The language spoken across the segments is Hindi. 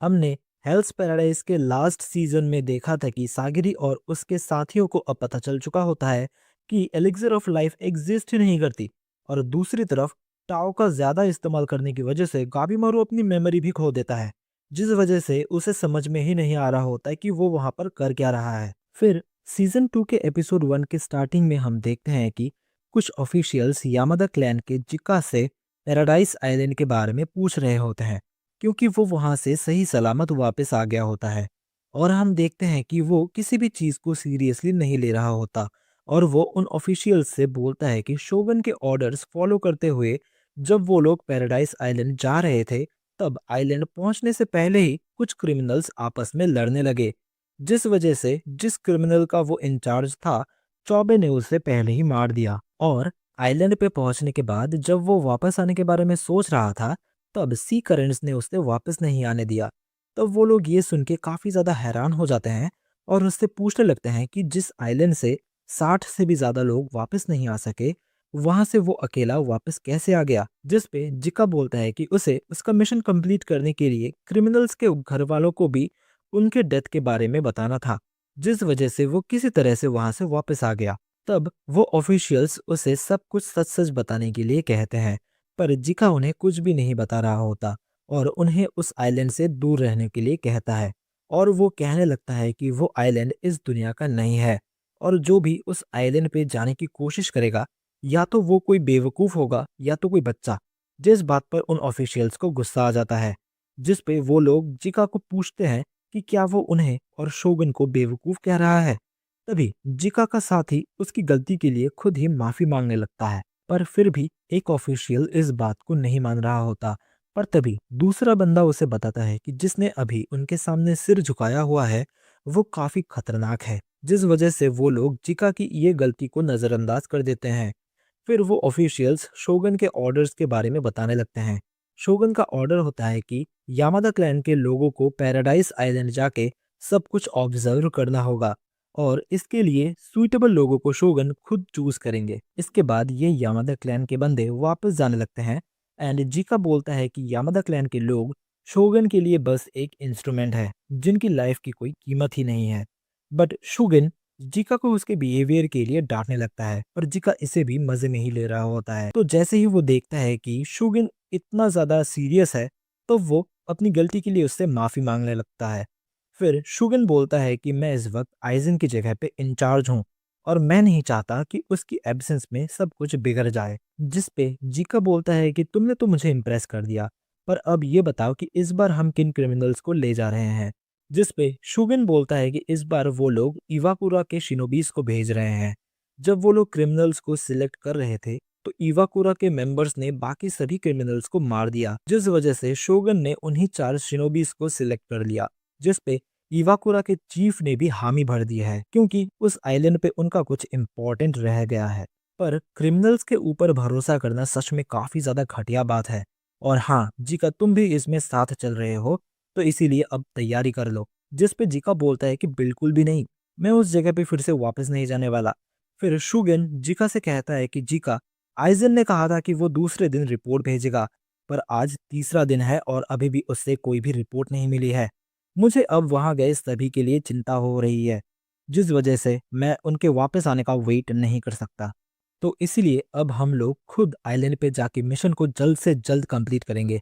हमने हेल्स पैराडाइज के लास्ट सीजन में देखा था कि सागिरी और उसके साथियों को अब पता चल चुका होता है कि एलिक्सिर ऑफ लाइफ एग्जिस्ट ही नहीं करती। और दूसरी तरफ टाओ का ज्यादा इस्तेमाल करने की वजह से गाबीमारू अपनी मेमोरी भी खो देता है, जिस वजह से उसे समझ में ही नहीं आ रहा होता है कि वो वहां पर कर क्या रहा है। फिर सीजन 2 के एपिसोड 1 के स्टार्टिंग में हम देखते हैं कि कुछ ऑफिशियल्स यामादा क्लैन के जिका से पैराडाइज आइलैंड के बारे में पूछ रहे होते हैं, क्योंकि वो वहां से सही सलामत वापस आ गया होता है। और हम देखते हैं कि वो किसी भी चीज को सीरियसली नहीं ले रहा होता, और वो उन ऑफिशियल्स से बोलता है कि शोगन के ऑर्डर्स फॉलो करते हुए जब वो लोग पैराडाइज आइलैंड जा रहे थे, तब आइलैंड पहुंचने से पहले ही कुछ क्रिमिनल्स आपस में लड़ने लगे, जिस वजह से जिस क्रिमिनल का वो इंचार्ज था, चौबे ने उसे पहले ही मार दिया। और आइलैंड पे पहुंचने के बाद जब वो वापस आने के बारे में सोच रहा था, तब सी करेंट्स ने उसे वापस नहीं आने दिया। तब वो लोग ये सुन के काफी ज्यादा हैरान हो जाते हैं और उससे पूछने लगते हैं कि जिस आइलैंड से 60 से भी ज्यादा लोग वापस नहीं आ सके, वहां से वो अकेला वापस कैसे आ गया। जिस पे जिका बोलता है कि उसे उसका मिशन कंप्लीट करने के लिए क्रिमिनल्स के घर वालों को भी उनके डेथ के बारे में बताना था, जिस वजह से वो किसी तरह से वहां से वापस आ गया। तब वो ऑफिशियल्स उसे सब कुछ सच सच बताने के लिए कहते हैं, पर जिका उन्हें कुछ भी नहीं बता रहा होता और उन्हें उस आइलैंड से दूर रहने के लिए कहता है। और वो कहने लगता है कि वो आइलैंड इस दुनिया का नहीं है, और जो भी उस आइलैंड पे जाने की कोशिश करेगा, या तो वो कोई बेवकूफ होगा या तो कोई बच्चा। जिस बात पर उन ऑफिशियल्स को गुस्सा आ जाता है, जिस पे वो लोग जिका को पूछते हैं कि क्या वो उन्हें और शोगन को बेवकूफ कह रहा है। तभी जिका का साथी उसकी गलती के लिए खुद ही माफी मांगने लगता है, पर फिर भी एक ऑफिशियल इस बात को नहीं मान रहा होता। पर तभी दूसरा बंदा उसे बताता है कि जिसने अभी उनके सामने सिर झुकाया हुआ है, वो काफी खतरनाक है, जिस वजह से वो लोग जिका की ये गलती को नजरअंदाज कर देते हैं। फिर वो ऑफिशियल्स शोगन के ऑर्डर्स के बारे में बताने लगते हैं। शोगन का ऑर्डर होता है कि यामादा क्लैन के लोगों को पैराडाइज आइलैंड जाके सब कुछ ऑब्जर्व करना होगा, और इसके लिए सुइटेबल लोगों को शोगन खुद चूज करेंगे। इसके बाद ये यामादा क्लैन के बंदे वापस जाने लगते हैं, एंड जिका बोलता है कि यामादा क्लैन के लोग शोगन के लिए बस एक इंस्ट्रूमेंट है, जिनकी लाइफ की कोई कीमत ही नहीं है। बट शोगन जिका को उसके बिहेवियर के लिए डांटने लगता है, पर जिका इसे भी मजे में ही ले रहा होता है। तो जैसे ही वो देखता है कि शोगन इतना ज्यादा सीरियस है, तो वो अपनी गलती के लिए उससे माफी मांगने लगता है। फिर शुगन बोलता है कि मैं इस वक्त आइजन की जगह पे इंचार्ज हूँ, और मैं नहीं चाहता कि उसकी एब्सेंस में सब कुछ बिगड़ जाए। जिस पे जीका बोलता है कि तुमने तो मुझे इम्प्रेस कर दिया, पर अब ये बताओ कि इस बार हम किन क्रिमिनल्स को ले जा रहे हैं। जिस पे शुगन बोलता है कि इस बार वो लोग इवाकुरा के शिनोबीस को भेज रहे हैं। जब वो लोग क्रिमिनल्स को सिलेक्ट कर रहे थे, तो इवाकुरा के मेंबर्स ने बाकी सभी क्रिमिनल्स को मार दिया, जिस वजह से शोगन ने उन्हीं 4 शिनोबीस को सिलेक्ट कर लिया। जिस पे इवाकुरा के चीफ ने भी हामी भर दी है, क्योंकि उस आइलैंड पे उनका कुछ इम्पोर्टेंट रह गया है। पर क्रिमिनल्स के ऊपर भरोसा करना सच में काफी ज्यादा घटिया बात है। और हाँ, जिका तुम भी इसमें साथ चल रहे हो, तो इसीलिए अब तैयारी कर लो। जिस पे जिका बोलता है कि बिल्कुल भी नहीं, मैं उस जगह पे फिर से वापस नहीं जाने वाला। फिर शुगन जिका से कहता है कि जिका, आइजन ने कहा था कि वो दूसरे दिन रिपोर्ट भेजेगा, पर आज तीसरा दिन है और अभी भी उससे कोई भी रिपोर्ट नहीं मिली है। मुझे अब वहां गए सभी के लिए चिंता हो रही है, जिस वजह से मैं उनके वापस आने का वेट नहीं कर सकता। तो इसीलिए अब हम लोग खुद आइलैंड पे जाके मिशन को जल्द से जल्द कंप्लीट करेंगे।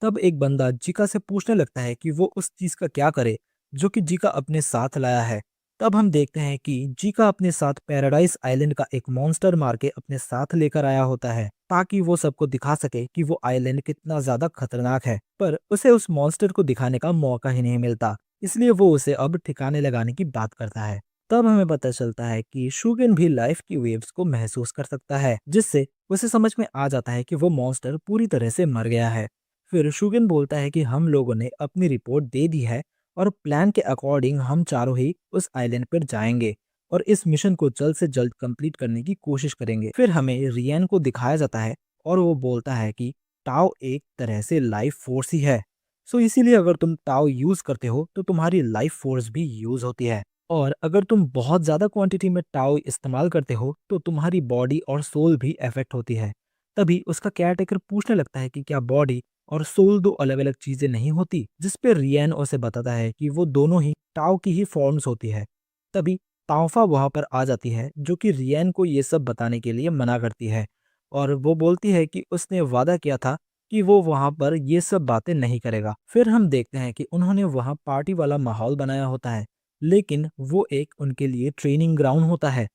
तब एक बंदा जिका से पूछने लगता है कि वो उस चीज का क्या करे जो कि जिका अपने साथ लाया है। तब हम देखते हैं कि जिका अपने साथ पैराडाइज आइलैंड का एक मॉन्स्टर मार के अपने साथ लेकर आया होता है, ताकि वो सबको दिखा सके कि वो आइलैंड कितना ज्यादा खतरनाक है। पर उसे उस मॉन्स्टर को दिखाने का मौका ही नहीं मिलता, इसलिए वो उसे अब ठिकाने लगाने की बात करता है। तब हमें पता चलता है कि शुगन भी लाइफ की वेव्स को महसूस कर सकता है, जिससे उसे समझ में आ जाता है कि वो मॉन्स्टर पूरी तरह से मर गया है। फिर शुगन बोलता है कि हम लोगों ने अपनी रिपोर्ट दे दी है, और प्लान के अकॉर्डिंग हम चारों ही उस आइलैंड पर जाएंगे और इस मिशन को जल्द से जल्द कंप्लीट करने की कोशिश करेंगे। फिर हमें रियन को दिखाया जाता है, और वो बोलता है कि टाओ एक तरह से लाइफ फोर्स ही है। सो इसीलिए अगर तुम टाओ यूज करते हो तो तुम्हारी लाइफ फोर्स भी यूज होती है, और अगर तुम बहुत ज्यादा क्वांटिटी में टाओ इस्तेमाल करते हो तो तुम्हारी बॉडी और सोल भी इफेक्ट होती है। तभी उसका केयरटेकर पूछने लगता है कि क्या बॉडी और सोल दो अलग अलग चीजें नहीं होती, जिसपे रियन उसे बताता है कि वो दोनों ही टाओ की ही फॉर्म्स होती है। तभी ताओफा वहां पर आ जाती है, जो कि रियन को ये सब बताने के लिए मना करती है, और वो बोलती है कि उसने वादा किया था कि वो वहां पर ये सब बातें नहीं करेगा। फिर हम देखते हैं कि उन्होंने वहां पार्टी वाला माहौल बनाया होता है, लेकिन वो एक उनके लिए ट्रेनिंग ग्राउंड होता है।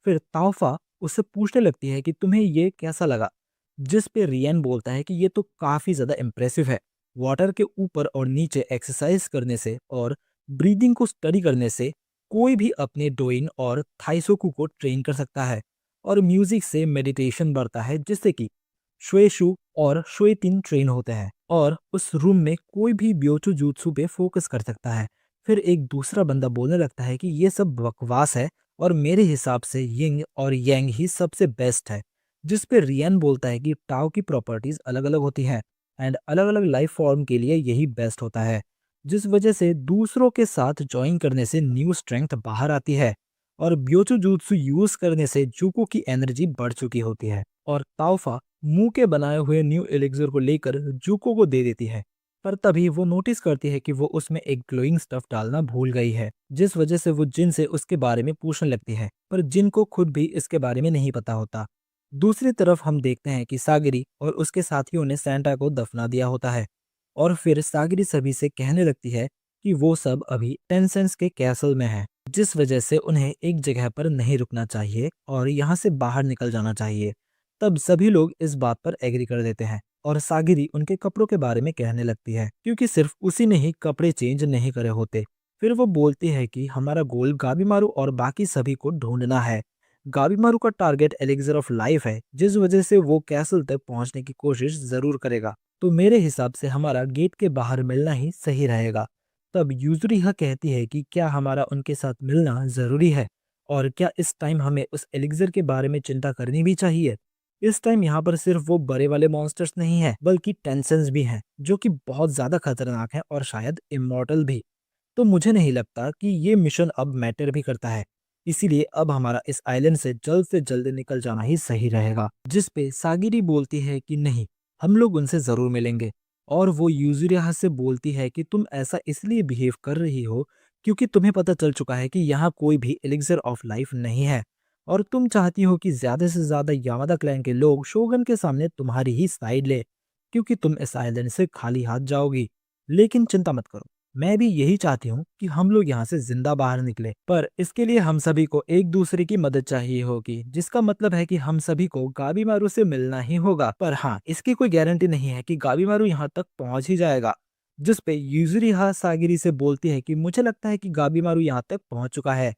फिर ताओफा उससे पूछने लगती है कि तुम्हें ये कैसा लगा, जिस पे रियन बोलता है कि ये तो काफी ज्यादा इम्प्रेसिव है। वाटर के ऊपर और नीचे एक्सरसाइज करने से और ब्रीदिंग को स्टडी करने से कोई भी अपने डोइन और थाइसोकू को ट्रेन कर सकता है, और म्यूजिक से मेडिटेशन बढ़ता है, जिससे कि शुएशु और शुएतिन ट्रेन होते हैं, और उस रूम में कोई भी ब्योचु jutsu पे फोकस कर सकता है। फिर एक दूसरा बंदा बोलने लगता है कि ये सब बकवास है, और मेरे हिसाब से यिंग और यांग ही सबसे बेस्ट है। जिस पे रियन बोलता है कि टाओ की प्रॉपर्टीज अलग अलग होती हैं, एंड अलग अलग लाइफ फॉर्म के लिए यही बेस्ट होता है, जिस वजह से दूसरों के साथ ज्वाइन करने से न्यू स्ट्रेंथ बाहर आती है, और ब्योचु jutsu यूज करने से जुको की एनर्जी बढ़ चुकी होती है। और ताओफा मुंह के बनाए हुए न्यू एलिक्सर को लेकर जुको को दे देती है, पर तभी वो नोटिस करती है कि वो उसमें एक ग्लोइंग स्टफ डालना भूल गई है, जिस वजह से वो जिन से उसके बारे में पूछने लगती है, पर जिन को खुद भी इसके बारे में नहीं पता होता। दूसरी तरफ हम देखते हैं कि सागिरी और उसके साथियों ने सैंटा को दफना दिया होता है, और फिर सागिरी सभी से कहने लगती है कि वो सब अभी टेंसेंस के कैसल में है, जिस वजह से उन्हें एक जगह पर नहीं रुकना चाहिए और यहाँ से बाहर निकल जाना चाहिए। तब सभी लोग इस बात पर एग्री कर देते हैं, और सागिरी उनके कपड़ों के बारे में कहने लगती है, क्योंकि सिर्फ उसी ने ही कपड़े चेंज नहीं करे होते। फिर वो बोलती है कि हमारा गोल गाबीमारू और बाकी सभी को ढूंढना है। गाबीमारू का टारगेट एलिक्सर ऑफ लाइफ है, जिस वजह से वो कैसल तक पहुंचने की कोशिश जरूर करेगा। तो मेरे हिसाब से हमारा गेट के बाहर मिलना ही सही रहेगा। तब यूजुरिहा कहती है कि क्या हमारा उनके साथ मिलना जरूरी है, और क्या इस टाइम हमें उस एलिक्सर के बारे में चिंता करनी भी चाहिए। इस टाइम यहाँ पर सिर्फ वो बड़े वाले मॉन्स्टर्स नहीं है, बल्कि टेंसेंस भी हैं, जो कि बहुत ज्यादा खतरनाक हैं और शायद इमॉर्टल भी। तो मुझे नहीं लगता कि ये मिशन अब मैटर भी करता है, इसीलिए अब हमारा इस आइलैंड से जल्द निकल जाना ही सही रहेगा। जिस पे सागिरी बोलती है कि नहीं, हम लोग उनसे जरूर मिलेंगे, और वो यूजुरिया से बोलती है कि तुम ऐसा इसलिए बिहेव कर रही हो क्योंकि तुम्हें पता चल चुका है कि यहाँ कोई भी एलिक्सर ऑफ लाइफ नहीं है, और तुम चाहती हो कि ज्यादा से ज्यादा यामादा क्लैन के लोग शोगन के सामने तुम्हारी ही साइड ले, क्योंकि तुम इस आइलैंड से खाली हाथ जाओगी। लेकिन चिंता मत करो, मैं भी यही चाहती हूँ कि हम लोग यहाँ से जिंदा बाहर निकले, पर इसके लिए हम सभी को एक दूसरे की मदद चाहिए होगी, जिसका मतलब है कि हम सभी को गाबीमारू से मिलना ही होगा। पर हाँ, इसकी कोई गारंटी नहीं है कि गाबीमारू यहाँ तक पहुंच ही जाएगा। जिस पे यूजुरिहा सागिरी से बोलती है कि मुझे लगता है कि गाबीमारू यहाँ तक पहुंच चुका है,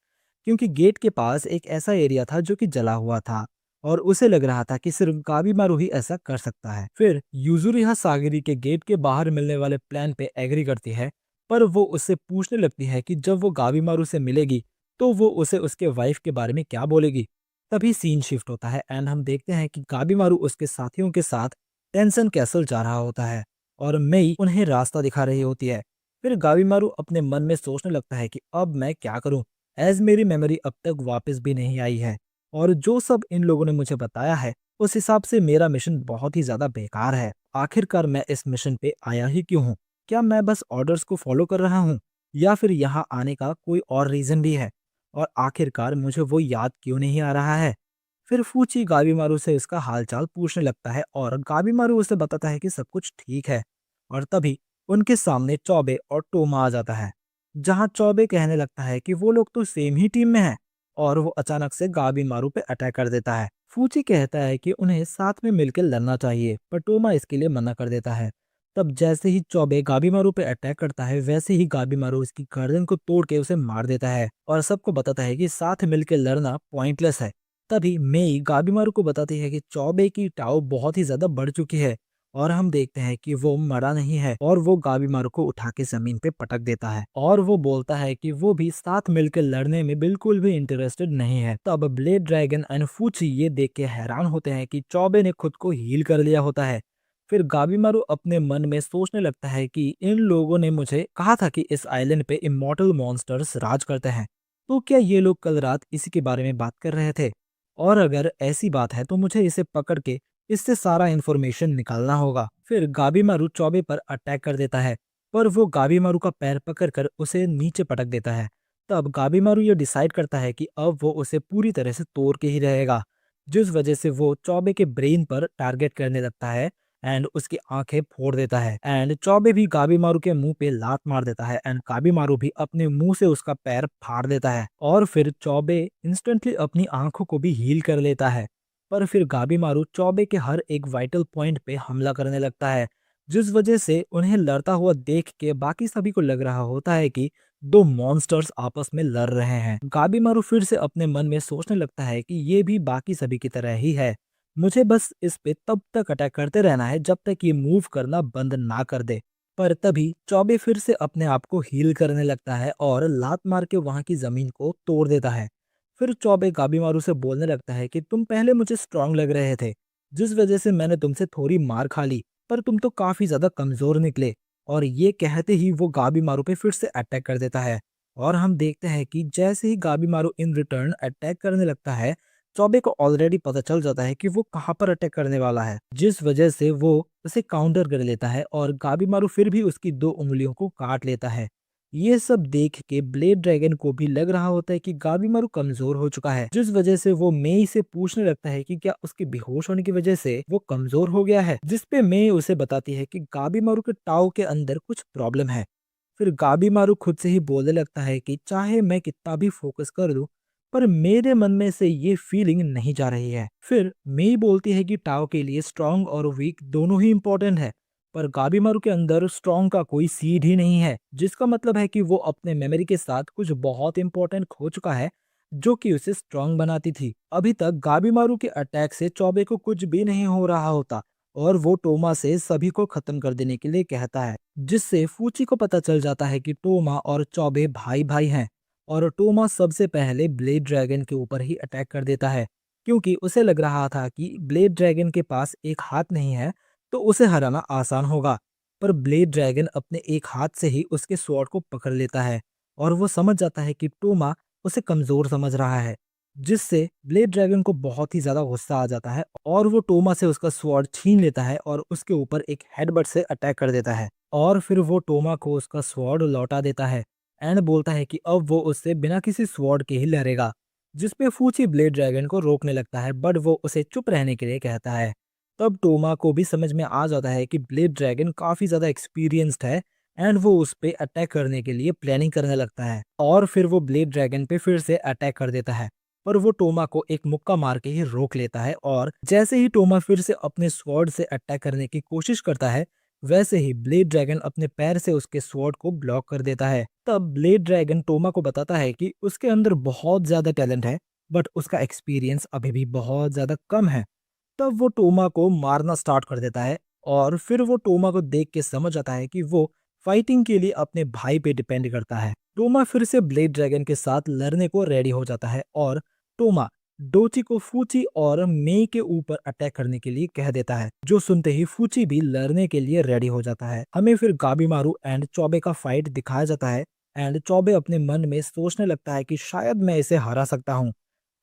क्योंकि गेट के पास एक ऐसा एरिया था जो कि जला हुआ था, और उसे लग रहा था कि सिर्फ गाबीमारू ही ऐसा कर सकता है। फिर यूजुरिहा सागिरी के गेट के बाहर मिलने वाले प्लान पे एग्री करती है, पर वो उससे पूछने लगती है कि जब वो गाबीमारू से मिलेगी तो वो उसे उसके वाइफ के बारे में क्या बोलेगी। तभी सीन शिफ्ट होता है, एंड हम देखते हैं कि गाबीमारू उसके साथियों के साथ टेंसन कैसल जा रहा होता है, और मई उन्हें रास्ता दिखा रही होती है। फिर गाबीमारू अपने मन में सोचने लगता है कि अब मैं क्या करूं, एज मेरी मेमोरी अब तक वापस भी नहीं आई है, और जो सब इन लोगों ने मुझे बताया है उस हिसाब से मेरा मिशन बहुत ही ज्यादा बेकार है। आखिरकार मैं इस मिशन पे आया ही क्यों हूँ? क्या मैं बस ऑर्डर्स को फॉलो कर रहा हूँ, या फिर यहाँ आने का कोई और रीजन भी है, और आखिरकार मुझे वो याद क्यों नहीं आ रहा है। फिर फूची गाबीमारू से इसका हालचाल पूछने लगता है, और गाबीमारू उसे बताता है कि सब कुछ ठीक है। और तभी उनके सामने चौबे और टोमा आ जाता है, जहाँ चौबे कहने लगता है कि वो लोग तो सेम ही टीम में हैं, और वो अचानक से गाबीमारू पे अटैक कर देता है। फूची कहता है कि उन्हें साथ में मिलकर लड़ना चाहिए, पर टोमा इसके लिए मना कर देता है। तब जैसे ही चौबे गाबीमारू पे अटैक करता है, वैसे ही गाबीमारू उसकी गर्दन को तोड़ के उसे मार देता है, और सबको बताता है कि साथ मिलकर लड़ना पॉइंटलेस है। तभी मेई गाबीमारू को बताती है कि चौबे की टाव बहुत ही ज्यादा बढ़ चुकी है, और हम देखते हैं कि वो मरा नहीं है, और वो गाबीमारू को उठा के जमीन पे पटक देता है, और वो बोलता है कि वो भी साथ मिलकर लड़ने में बिल्कुल भी इंटरेस्टेड नहीं है। तब ब्लेड ड्रैगन एंड फूची ये देख के हैरान होते हैं कि चौबे ने खुद को हील कर लिया होता है। फिर गाबीमारू अपने मन में सोचने लगता है कि इन लोगों ने मुझे कहा था कि इस आइलैंड पे इमॉर्टल मॉन्स्टर्स राज करते हैं, तो क्या ये लोग कल रात इसी के बारे में बात कर रहे थे? और अगर ऐसी बात है तो मुझे इसे पकड़ के इससे सारा इन्फॉर्मेशन निकालना होगा। फिर गाबीमारू चौबे पर अटैक कर देता है, पर वो गाबीमारू का पैर पकड़कर उसे नीचे पटक देता है। तब गाबीमारू ये डिसाइड करता है कि अब वो उसे पूरी तरह से तोड़ के ही रहेगा, जिस वजह से वो चौबे के ब्रेन पर टारगेट करने लगता है एंड उसकी आंखें फोड़ देता है। एंड चौबे भी गाबीमारू के मुंह पे लात मार देता है एंड गाबीमारू भी अपने मुंह से उसका पैर फाड़ देता है। और फिर चौबे इंस्टेंटली अपनी आंखों को भी हील कर लेता है। पर फिर गाबीमारू चौबे के हर एक वाइटल पॉइंट पे हमला करने लगता है, जिस वजह से उन्हें लड़ता हुआ देख के बाकी सभी को लग रहा होता है कि दो मॉन्स्टर्स आपस में लड़ रहे हैं। गाबीमारू फिर से अपने मन में सोचने लगता है कि ये भी बाकी सभी की तरह ही है, मुझे बस इस पे तब तक अटैक करते रहना है जब तक ये मूव करना बंद ना कर दे। पर तभी चौबे फिर से अपने आप को हील करने लगता है और लात मार के वहां की जमीन को तोड़ देता है। फिर चौबे गाबीमारू से बोलने लगता है कि तुम पहले मुझे स्ट्रांग लग रहे थे, जिस वजह से मैंने तुमसे थोड़ी मार खा ली, पर तुम तो काफी ज्यादा कमजोर निकले। और ये कहते ही वो गाबीमारू पे फिर से अटैक कर देता है। और हम देखते हैं कि जैसे ही गाबीमारू इन रिटर्न अटैक करने लगता है, चौबे को ऑलरेडी पता चल जाता है कि वो कहाँ पर अटैक करने वाला है, जिस वजह से वो उसे काउंटर कर लेता है और गाबीमारू फिर भी उसकी दो उंगलियों को काट लेता है। ये सब देख के ब्लेड ड्रैगन को भी लग रहा होता है कि गाबीमारू कमजोर हो चुका है, जिस वजह से वो मेई से पूछने लगता है कि क्या उसके बेहोश होने की वजह से वो कमजोर हो गया है, जिसपे मेई उसे बताती है कि गाबीमारू के टाओ के अंदर कुछ प्रॉब्लम है। फिर गाबीमारू खुद से ही बोलने लगता है कि चाहे मैं कितना भी फोकस कर दूं, पर मेरे मन में से ये फीलिंग नहीं जा रही है। फिर मेई बोलती है कि टाओ के लिए स्ट्रांग और वीक दोनों ही इंपॉर्टेंट है, पर गाबीमारू के अंदर स्ट्रांग का कोई सीड ही नहीं है, जिसका मतलब है कि वो अपने मेमोरी के साथ कुछ बहुत इंपॉर्टेंट खो चुका है, जो कि उसे स्ट्रांग बनाती थी। अभी तक गाबीमारू के अटैक से चौबे को कुछ भी नहीं हो रहा होता और वो टोमा से सभी को खत्म कर देने के लिए कहता है, जिससे फूची को पता चल जाता है कि टोमा और चौबे भाई भाई हैं। और टोमा सबसे पहले ब्लेड ड्रैगन के ऊपर ही अटैक कर देता है, क्योंकि उसे लग रहा था कि ब्लेड ड्रैगन के पास एक हाथ नहीं है तो उसे हराना आसान होगा। पर ब्लेड ड्रैगन अपने एक हाथ से ही उसके स्वॉर्ड को पकड़ लेता है और वो समझ जाता है कि टोमा उसे कमजोर समझ रहा है, जिससे ब्लेड ड्रैगन को बहुत ही ज्यादा गुस्सा आ जाता है और वो टोमा से उसका स्वॉर्ड छीन लेता है और उसके ऊपर एक हेडबट से अटैक कर देता है। और फिर वो टोमा को उसका स्वॉर्ड लौटा देता है एंड बोलता है कि अब वो उससे बिना किसी स्वॉर्ड के ही लड़ेगा, जिसपे फूची ब्लेड ड्रैगन को रोकने लगता है, बट वो उसे चुप रहने के लिए कहता है। तब टोमा को भी समझ में आ जाता है कि ब्लेड ड्रैगन काफी ज्यादा एक्सपीरियंस्ड है एंड वो उस पे अटैक करने के लिए प्लानिंग करने लगता है। और फिर वो ब्लेड ड्रैगन पे फिर से अटैक कर देता है, पर वो टोमा को एक मुक्का मार के ही रोक लेता है। और जैसे ही टोमा फिर से अपने स्वॉर्ड से अटैक करने की कोशिश करता है, वैसे ही ब्लेड ड्रैगन अपने पैर से उसके स्वॉर्ड को ब्लॉक कर देता है। तब ब्लेड ड्रैगन टोमा को बताता है कि उसके अंदर बहुत ज्यादा टैलेंट है, बट उसका एक्सपीरियंस अभी भी बहुत ज्यादा कम है। तब वो टोमा को मारना स्टार्ट कर देता है और फिर वो टोमा को देख के समझ आता है कि वो फाइटिंग के लिए अपने भाई पे डिपेंड करता है। टोमा फिर से ब्लेड ड्रैगन के साथ लड़ने को रेडी हो जाता है और टोमा डोची को फूची और मेई के ऊपर अटैक करने के लिए कह देता है, जो सुनते ही फूची भी लड़ने के लिए रेडी हो जाता है। हमें फिर गाबीमारू एंड चौबे का फाइट दिखाया जाता है एंड चौबे अपने मन में सोचने लगता है कि शायद मैं इसे हरा सकता हूँ।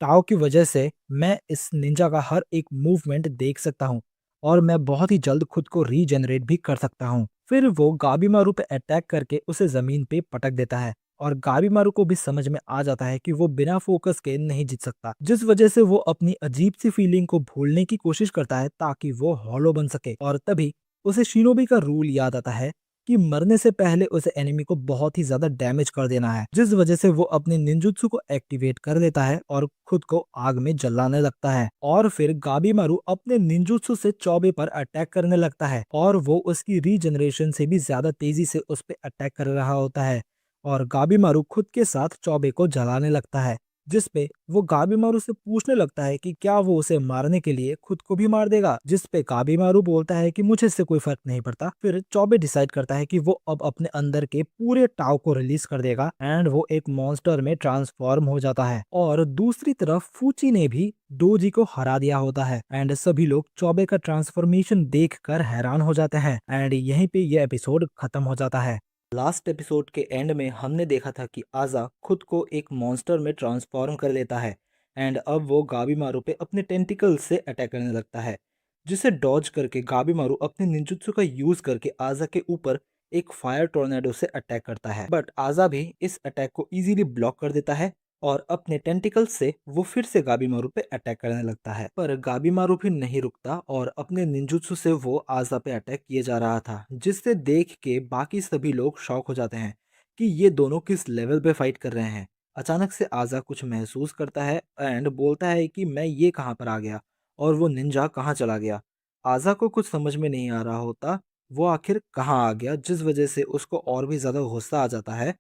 टाओ की वजह से मैं इस निंजा का हर एक मूवमेंट देख सकता हूँ और मैं बहुत ही जल्द खुद को रीजनरेट भी कर सकता हूँ। फिर वो गाबीमारू पे अटैक करके उसे जमीन पे पटक देता है और गाबीमारू को भी समझ में आ जाता है कि वो बिना फोकस के नहीं जीत सकता, जिस वजह से वो अपनी अजीब सी फीलिंग को भूलने की कोशिश करता है ताकि वो हॉलो बन सके। और तभी उसे शिनोबी का रूल याद आता है कि मरने से पहले उसे एनिमी को बहुत ही ज्यादा डैमेज कर देना है, जिस वजह से वो अपने निंजुत्सु को एक्टिवेट कर लेता है और खुद को आग में जलाने लगता है। और फिर गाबीमारू अपने निंजुत्सु से चौबे पर अटैक करने लगता है और वो उसकी रीजनरेशन से भी ज्यादा तेजी से उस पर अटैक कर रहा होता है और गाबीमारू खुद के साथ चौबे को जलाने लगता है, जिसपे वो गाबीमारू से पूछने लगता है कि क्या वो उसे मारने के लिए खुद को भी मार देगा, जिसपे गाबीमारू बोलता है कि मुझे इससे कोई फर्क नहीं पड़ता। फिर चौबे डिसाइड करता है कि वो अब अपने अंदर के पूरे टाव को रिलीज कर देगा एंड वो एक मॉन्स्टर में ट्रांसफॉर्म हो जाता है। और दूसरी तरफ फूची ने भी डोजी को हरा दिया होता है एंड सभी लोग चौबे का ट्रांसफॉर्मेशन देखकर हैरान हो जाते हैं एंड यहीं पे ये एपिसोड खत्म हो जाता है। लास्ट एपिसोड के एंड में हमने देखा था कि आजा खुद को एक मॉन्स्टर में ट्रांसफॉर्म कर लेता है एंड अब वो गाबीमारू पे अपने टेंटिकल से अटैक करने लगता है, जिसे डॉज करके गाबिमारू अपने निंजुत्सु का यूज करके आजा के ऊपर एक फायर टोर्नेडो से अटैक करता है, बट आजा भी इस अटैक को इजीली ब्लॉक कर देता है और अपने टेंटिकल्स से वो फिर से गाबिमारू पे अटैक करने लगता है। पर गाबिमारू भी नहीं रुकता और अपने निंजुत्सु से वो आजा पे अटैक किए जा रहा था, जिससे देख के बाकी सभी लोग शॉक हो जाते हैं कि ये दोनों किस लेवल पे फाइट कर रहे हैं। अचानक से आजा कुछ महसूस करता है एंड बोलता है कि मैं ये कहाँ पर आ गया और वो निंजा कहाँ चला गया। आज़ा को कुछ समझ में नहीं आ रहा होता, वो आखिर कहाँ आ गया, जिस वजह से उसको और भी ज़्यादा गुस्सा आ जाता है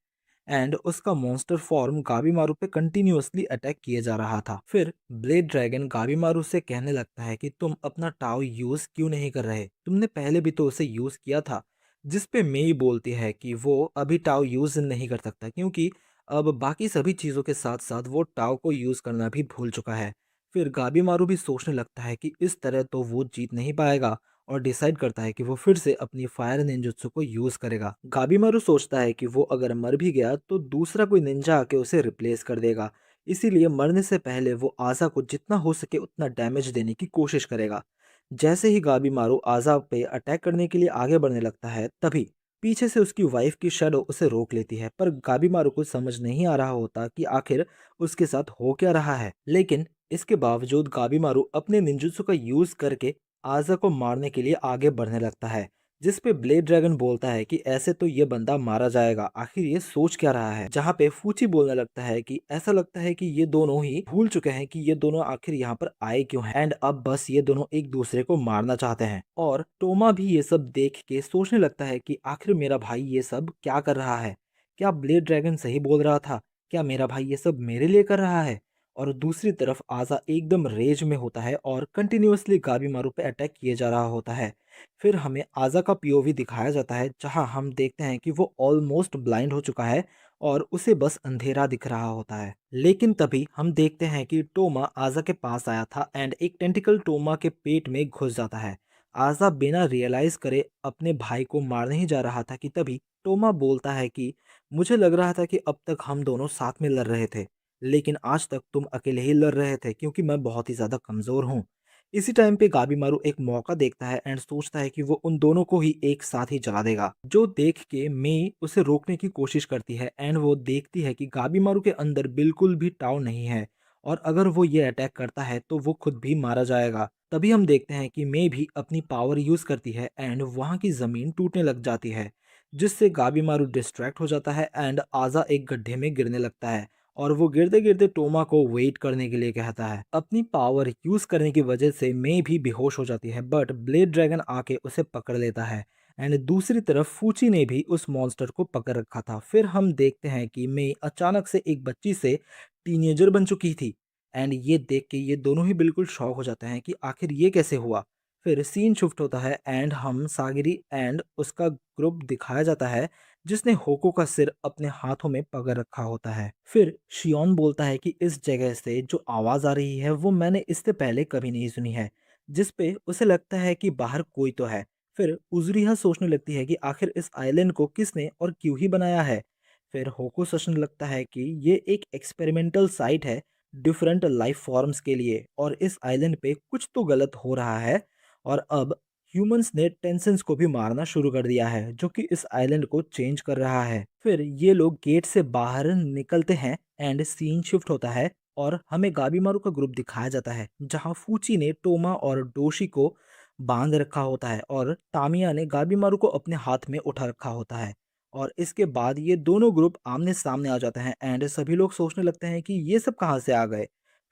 एंड उसका मॉन्स्टर फॉर्म गाबीमारू पे कंटिन्यूअसली अटैक किए जा रहा था। फिर ब्लेड ड्रैगन गाबीमारू से कहने लगता है कि तुम अपना टाओ यूज़ क्यों नहीं कर रहे? तुमने पहले भी तो उसे यूज़ किया था। जिस पे मेई बोलती है कि वो अभी टाओ यूज़ नहीं कर सकता क्योंकि अब बाकी सभी चीज़ों के साथ-साथ वो टाओ को यूज़ करना भी भूल चुका है। फिर गाबीमारू भी सोचने लगता है कि इस तरह तो वो जीत नहीं पाएगा और डिसाइड करता है कि वो फिर से अपनी फायर निंजुत्सु को यूज करेगा। गाबीमारू सोचता है कि वो अगर मर भी गया तो दूसरा कोई निंजा आके उसे रिप्लेस कर देगा, इसीलिए मरने से पहले वो आज़ा को जितना हो सके उतना डैमेज देने की कोशिश करेगा। जैसे ही गाबीमारू आज़ा पे अटैक करने के लिए आगे बढ़ने लगता है, तभी पीछे से उसकी वाइफ की शैडो उसे रोक लेती है, पर गाबीमारू को समझ नहीं आ रहा होता कि आखिर उसके साथ हो क्या रहा है। लेकिन इसके बावजूद गाबीमारू अपने निंजुत्सु का यूज करके आज़ा को मारने के लिए आगे बढ़ने लगता है, जिस पे ब्लेड ड्रैगन बोलता है कि ऐसे तो ये बंदा मारा जाएगा, आखिर ये सोच क्या रहा है। जहाँ पे फूची बोलने लगता है कि ऐसा लगता है कि ये दोनों ही भूल चुके हैं कि ये दोनों आखिर यहाँ पर आए क्यों हैं एंड अब बस ये दोनों एक दूसरे को मारना चाहते हैं। और टोमा भी ये सब देख के सोचने लगता है कि आखिर मेरा भाई ये सब क्या कर रहा है? क्या ब्लेड ड्रैगन सही बोल रहा था? क्या मेरा भाई ये सब मेरे लिए कर रहा है? और दूसरी तरफ आज़ा एकदम रेज में होता है और कंटिन्यूअसली गाबीमारू पे अटैक किए जा रहा होता है। फिर हमें आज़ा का पीओवी दिखाया जाता है, जहां हम देखते हैं कि वो ऑलमोस्ट ब्लाइंड हो चुका है और उसे बस अंधेरा दिख रहा होता है। लेकिन तभी हम देखते हैं कि टोमा आज़ा के पास आया था एंड एक टेंटिकल टोमा के पेट में घुस जाता है। आज़ा बिना रियलाइज करे अपने भाई को मारने ही जा रहा था कि तभी टोमा बोलता है कि मुझे लग रहा था कि अब तक हम दोनों साथ में लड़ रहे थे, लेकिन आज तक तुम अकेले ही लड़ रहे थे क्योंकि मैं बहुत ही ज़्यादा कमज़ोर हूँ। इसी टाइम पे गाबीमारू एक मौका देखता है एंड सोचता है कि वो उन दोनों को ही एक साथ ही जला देगा, जो देख के मेई उसे रोकने की कोशिश करती है एंड वो देखती है कि गाबीमारू के अंदर बिल्कुल भी टाव नहीं है और अगर वो ये अटैक करता है तो वो खुद भी मारा जाएगा। तभी हम देखते हैं कि मेई भी अपनी पावर यूज़ करती है एंड वहाँ की ज़मीन टूटने लग जाती है, जिससे गाबीमारू डिस्ट्रैक्ट हो जाता है एंड आज़ा एक गड्ढे में गिरने लगता है और वो गिरते गिरते टोमा को वेट करने के लिए कहता है। अपनी पावर यूज करने की वजह से मे भी बेहोश हो जाती है, बट ब्लेड ड्रैगन आके उसे पकड़ लेता है एंड दूसरी तरफ फूची ने भी उस मॉन्स्टर को पकड़ रखा था। फिर हम देखते हैं कि मे अचानक से एक बच्ची से टीनेजर बन चुकी थी एंड ये देख के ये दोनों ही बिल्कुल शॉक हो जाते हैं कि आखिर ये कैसे हुआ। फिर सीन शिफ्ट होता है एंड हम सागिरी एंड उसका ग्रुप दिखाया जाता है, जिसने होको का सिर अपने हाथों में पकड़ रखा होता है। फिर शियोन बोलता है कि इस जगह से जो आवाज़ आ रही है वो मैंने इससे पहले कभी नहीं सुनी है, जिस पे उसे लगता है कि बाहर कोई तो है। फिर उज़ुरिहा सोचने लगती है कि आखिर इस आइलैंड को किसने और क्यों ही बनाया है। फिर होको सोचने लगता है कि ये एक एक्सपेरिमेंटल साइट है डिफरेंट लाइफ फॉर्म्स के लिए और इस आइलैंड पे कुछ तो गलत हो रहा है और अब ह्यूमंस ने टेंसेंस को भी मारना शुरू कर दिया है, जो कि इस आइलैंड को चेंज कर रहा है। फिर ये लोग गेट से बाहर निकलते हैं एंड सीन शिफ्ट होता है और हमें गाबीमारू का ग्रुप दिखाया जाता है, जहां फूची ने टोमा और डोशी को बांध रखा होता है और तामिया ने गाबीमारू को अपने हाथ में उठा रखा होता है। और इसके बाद ये दोनों ग्रुप आमने सामने आ जाते हैं एंड सभी लोग सोचने लगते हैं कि ये सब कहाँ से आ गए।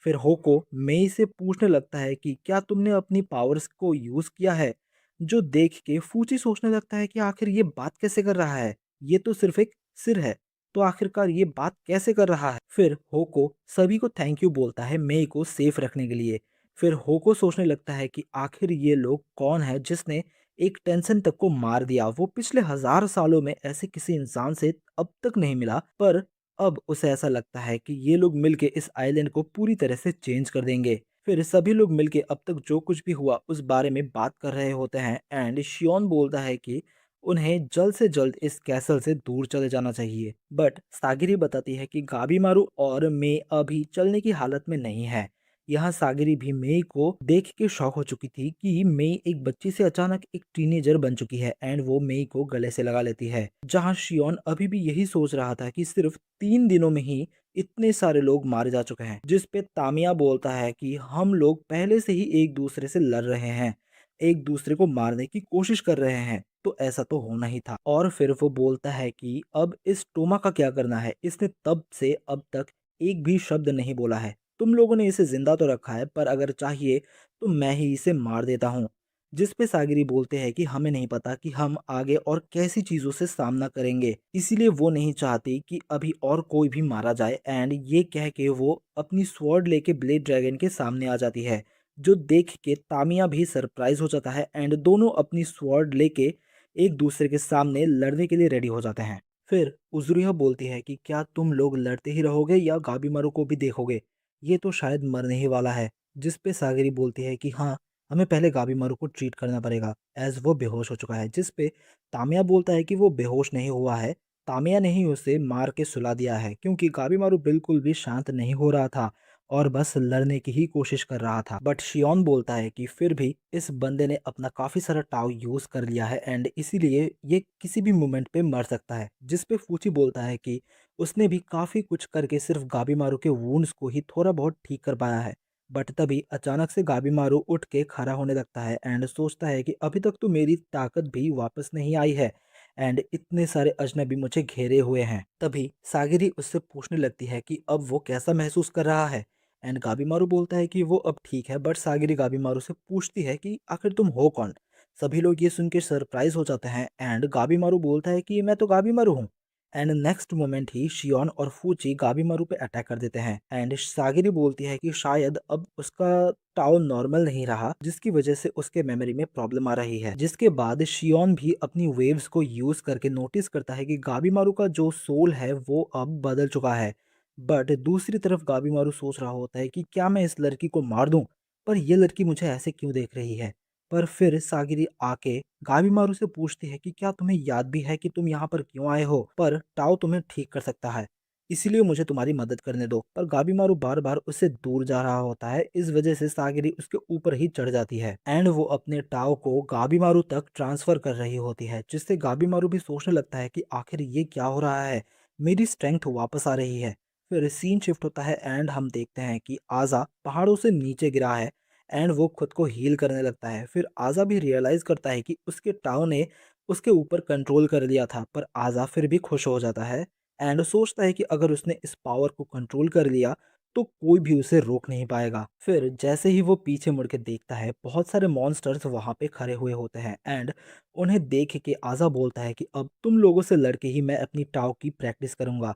फिर होको मेई से पूछने लगता है कि क्या तुमने अपनी पावर्स को यूज किया है, जो देख के फूची सोचने लगता है कि आखिर ये बात कैसे कर रहा है, ये तो सिर्फ एक सिर है, तो आखिरकार ये बात कैसे कर रहा है। फिर होको सभी को थैंक यू बोलता है मेई को सेफ रखने के लिए। फिर होको सोचने लगता है कि आखिर ये लोग कौन है जिसने एक टेंशन तक को मार दिया, वो पिछले 1000 सालों में ऐसे किसी इंसान से अब तक नहीं मिला। पर अब उसे ऐसा लगता है कि ये लोग मिलके इस आइलैंड को पूरी तरह से चेंज कर देंगे। फिर सभी लोग मिलके अब तक जो कुछ भी हुआ उस बारे में बात कर रहे होते हैं एंड शियोन बोलता है कि उन्हें जल्द से जल्द इस कैसल से दूर चले जाना चाहिए। बट सागिरी बताती है कि गाबीमारू और मे अभी चलने की हालत में नहीं है, यहाँ सागिरी भी मेई को देख के शॉक हो चुकी थी कि मेई एक बच्ची से अचानक एक टीनेजर बन चुकी है एंड वो मेई को गले से लगा लेती है। जहाँ शियोन अभी भी यही सोच रहा था कि सिर्फ 3 दिनों में ही इतने सारे लोग मारे जा चुके हैं, जिस पे तामिया बोलता है कि हम लोग पहले से ही एक दूसरे से लड़ रहे हैं, एक दूसरे को मारने की कोशिश कर रहे हैं, तो ऐसा तो होना ही था। और फिर वो बोलता है कि अब इस टोमा का क्या करना है, इसने तब से अब तक एक भी शब्द नहीं बोला है, तुम लोगों ने इसे जिंदा तो रखा है पर अगर चाहिए तो मैं ही इसे मार देता हूँ। जिस पे सागिरी बोलते हैं कि हमें नहीं पता कि हम आगे और कैसी चीजों से सामना करेंगे, इसीलिए वो नहीं चाहती कि अभी और कोई भी मारा जाए। एंड ये कह के वो अपनी स्वॉर्ड लेके ब्लेड ड्रैगन के सामने आ जाती है, जो देख के तामिया भी सरप्राइज हो जाता है एंड दोनों अपनी स्वॉर्ड लेके एक दूसरे के सामने लड़ने के लिए रेडी हो जाते हैं। फिर उज़ुरिया बोलती है कि क्या तुम लोग लड़ते ही रहोगे या गाबीमारू को भी देखोगे, ये तो शायद मरने ही वाला है। जिस पे सागरी बोलती है कि हाँ, हमें पहले गाबीमारू को ट्रीट करना पड़ेगा एज वो बेहोश हो चुका है। जिस पे तामिया बोलता है कि वो बेहोश नहीं हुआ है, तामिया ने ही उसे मार के सुला दिया है क्योंकि गाबीमारू बिल्कुल भी शांत नहीं हो रहा था और बस लड़ने की ही कोशिश कर रहा था। बट शियोन बोलता है कि फिर भी इस बंदे ने अपना काफी सारा टाव यूज कर लिया है एंड इसीलिए ये किसी भी मोमेंट पे मर सकता है। जिस पे फूची बोलता है कि उसने भी काफी कुछ करके सिर्फ गाबीमारू के वुंड्स को ही थोड़ा बहुत ठीक कर पाया है। बट तभी अचानक से गाबीमारू उठ के खड़ा होने लगता है एंड सोचता है कि अभी तक तो मेरी ताकत भी वापस नहीं आई है एंड इतने सारे अजनबी मुझे घेरे हुए हैं। तभी सागिरी उससे पूछने लगती है कि अब वो कैसा महसूस कर रहा है एंड गाबीमारू बोलता है कि वो अब ठीक है। बट सागिरी गाबीमारू से पूछती है कि आखिर तुम हो कौन। सभी लोग ये सुन के सरप्राइज हो जाते हैं एंड गाबीमारू बोलता है कि मैं तो गाबीमारू हूँ। एंड नेक्स्ट मोमेंट ही शियोन और फूची गाबीमारू पे अटैक कर देते हैं एंड सागिरी बोलती है कि शायद अब उसका टाउ नॉर्मल नहीं रहा, जिसकी वजह से उसके मेमोरी में प्रॉब्लम आ रही है। जिसके बाद शियोन भी अपनी वेव्स को यूज करके नोटिस करता है कि गाबीमारू का जो सोल है वो अब बदल चुका है। बट दूसरी तरफ गाबीमारू सोच रहा होता है कि क्या मैं इस लड़की को मार दूं, पर यह लड़की मुझे ऐसे क्यों देख रही है। पर फिर सागिरी आके गाबीमारू से पूछती है कि क्या तुम्हें याद भी है कि तुम यहाँ पर क्यों आए हो, पर टाओ तुम्हें ठीक कर सकता है, इसीलिए मुझे तुम्हारी मदद करने दो। पर गाबीमारू बार बार उससे दूर जा रहा होता है, इस वजह से सागिरी उसके ऊपर ही चढ़ जाती है एंड वो अपने टाओ को गाबीमारू तक ट्रांसफर कर रही होती है, जिससे गाबीमारू भी सोचने लगता है कि आखिर ये क्या हो रहा है, मेरी स्ट्रेंथ वापस आ रही है। फिर सीन शिफ्ट होता है एंड हम देखते हैं कि आजा पहाड़ों से नीचे गिरा है एंड वो खुद को हील करने लगता है। फिर आजा भी रियलाइज करता है कि उसके टाव ने उसके ऊपर कंट्रोल कर लिया था, पर आजा फिर भी खुश हो जाता है एंड सोचता है कि अगर उसने इस पावर को कंट्रोल कर लिया तो कोई भी उसे रोक नहीं पाएगा। फिर जैसे ही वो पीछे मुड़ के देखता है, बहुत सारे मॉन्स्टर्स वहां पे खड़े हुए होते हैं एंड उन्हें देख के आजा बोलता है कि अब तुम लोगों से लड़के ही मैं अपनी टाव की प्रैक्टिस करूंगा।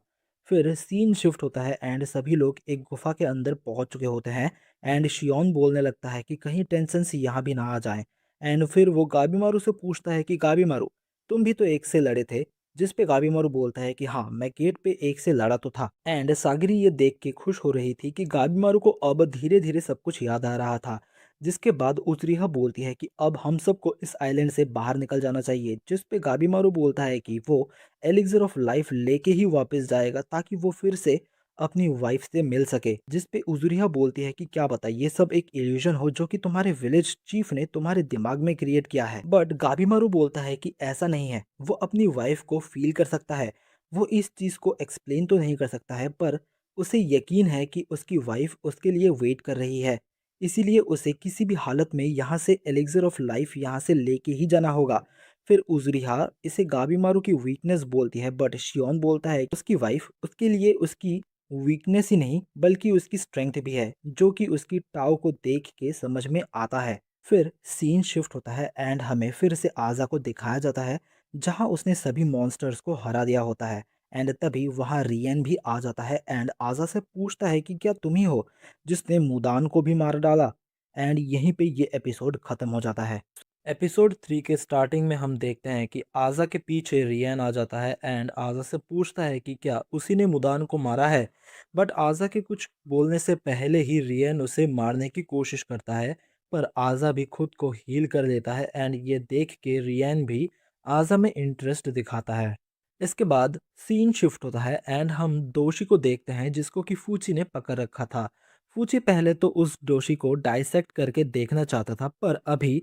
फिर सीन शिफ्ट होता है एंड सभी लोग एक गुफा के अंदर पहुंच चुके होते हैं एंड शियोन बोलने लगता है कि कहीं टेंशन से यहाँ भी ना आ जाए। एंड फिर वो गाबीमारू से पूछता है कि गाबीमारू, तुम भी तो एक से लड़े थे। जिस पे गाबीमारू बोलता है कि हाँ, मैं गेट पे एक से लड़ा तो था। एंड सागरी ये देख के खुश हो रही थी कि गाबीमारू को अब धीरे धीरे सब कुछ याद आ रहा था। जिसके बाद उजरीहा बोलती है कि अब हम सबको इस आइलैंड से बाहर निकल जाना चाहिए। जिस पे गाबीमारू बोलता है कि वो एलिक्सर ऑफ लाइफ लेके ही वापस जाएगा ताकि वो फिर से अपनी वाइफ से मिल सके। जिस पे उजुरिया बोलती है कि क्या पता ये सब एक इल्यूजन हो जो कि तुम्हारे विलेज चीफ ने तुम्हारे दिमाग में क्रिएट किया है। बट गाबीमारू बोलता है कि ऐसा नहीं है, वो अपनी वाइफ को फील कर सकता है, वो इस चीज को एक्सप्लेन तो नहीं कर सकता है, पर उसे यकीन है कि उसकी वाइफ उसके लिए वेट कर रही है, इसीलिए उसे किसी भी हालत में यहाँ से एलिक्सर ऑफ लाइफ यहाँ से लेके ही जाना होगा। फिर उजरिहा इसे गाबीमारू की वीकनेस बोलती है, बट शियोन बोलता है कि उसकी वाइफ उसके लिए उसकी वीकनेस ही नहीं बल्कि उसकी स्ट्रेंथ भी है, जो कि उसकी टाव को देख के समझ में आता है। फिर सीन शिफ्ट होता है एंड हमें फिर से आजा को दिखाया जाता है, जहां उसने सभी मॉन्स्टर्स को हरा दिया होता है। एंड तभी वहां रियन भी आ जाता है एंड आजा से पूछता है कि क्या तुम ही हो जिसने मुदान को भी मार डाला। एंड यहीं पे ये एपिसोड खत्म हो जाता है। एपिसोड 3 के स्टार्टिंग में हम देखते हैं कि आजा के पीछे रियन आ जाता है एंड आजा से पूछता है कि क्या उसी ने मुदान को मारा है। बट आजा के कुछ बोलने से पहले ही रियन उसे मारने की कोशिश करता है, पर आजा भी खुद को हील कर लेता है एंड ये देख के रियन भी आजा में इंटरेस्ट दिखाता है। इसके बाद सीन शिफ्ट होता है एंड हम दोषी को देखते हैं जिसको कि फूची ने पकड़ रखा था। फूची पहले तो उस डोशी को डाइसेक्ट करके देखना चाहता था, पर अभी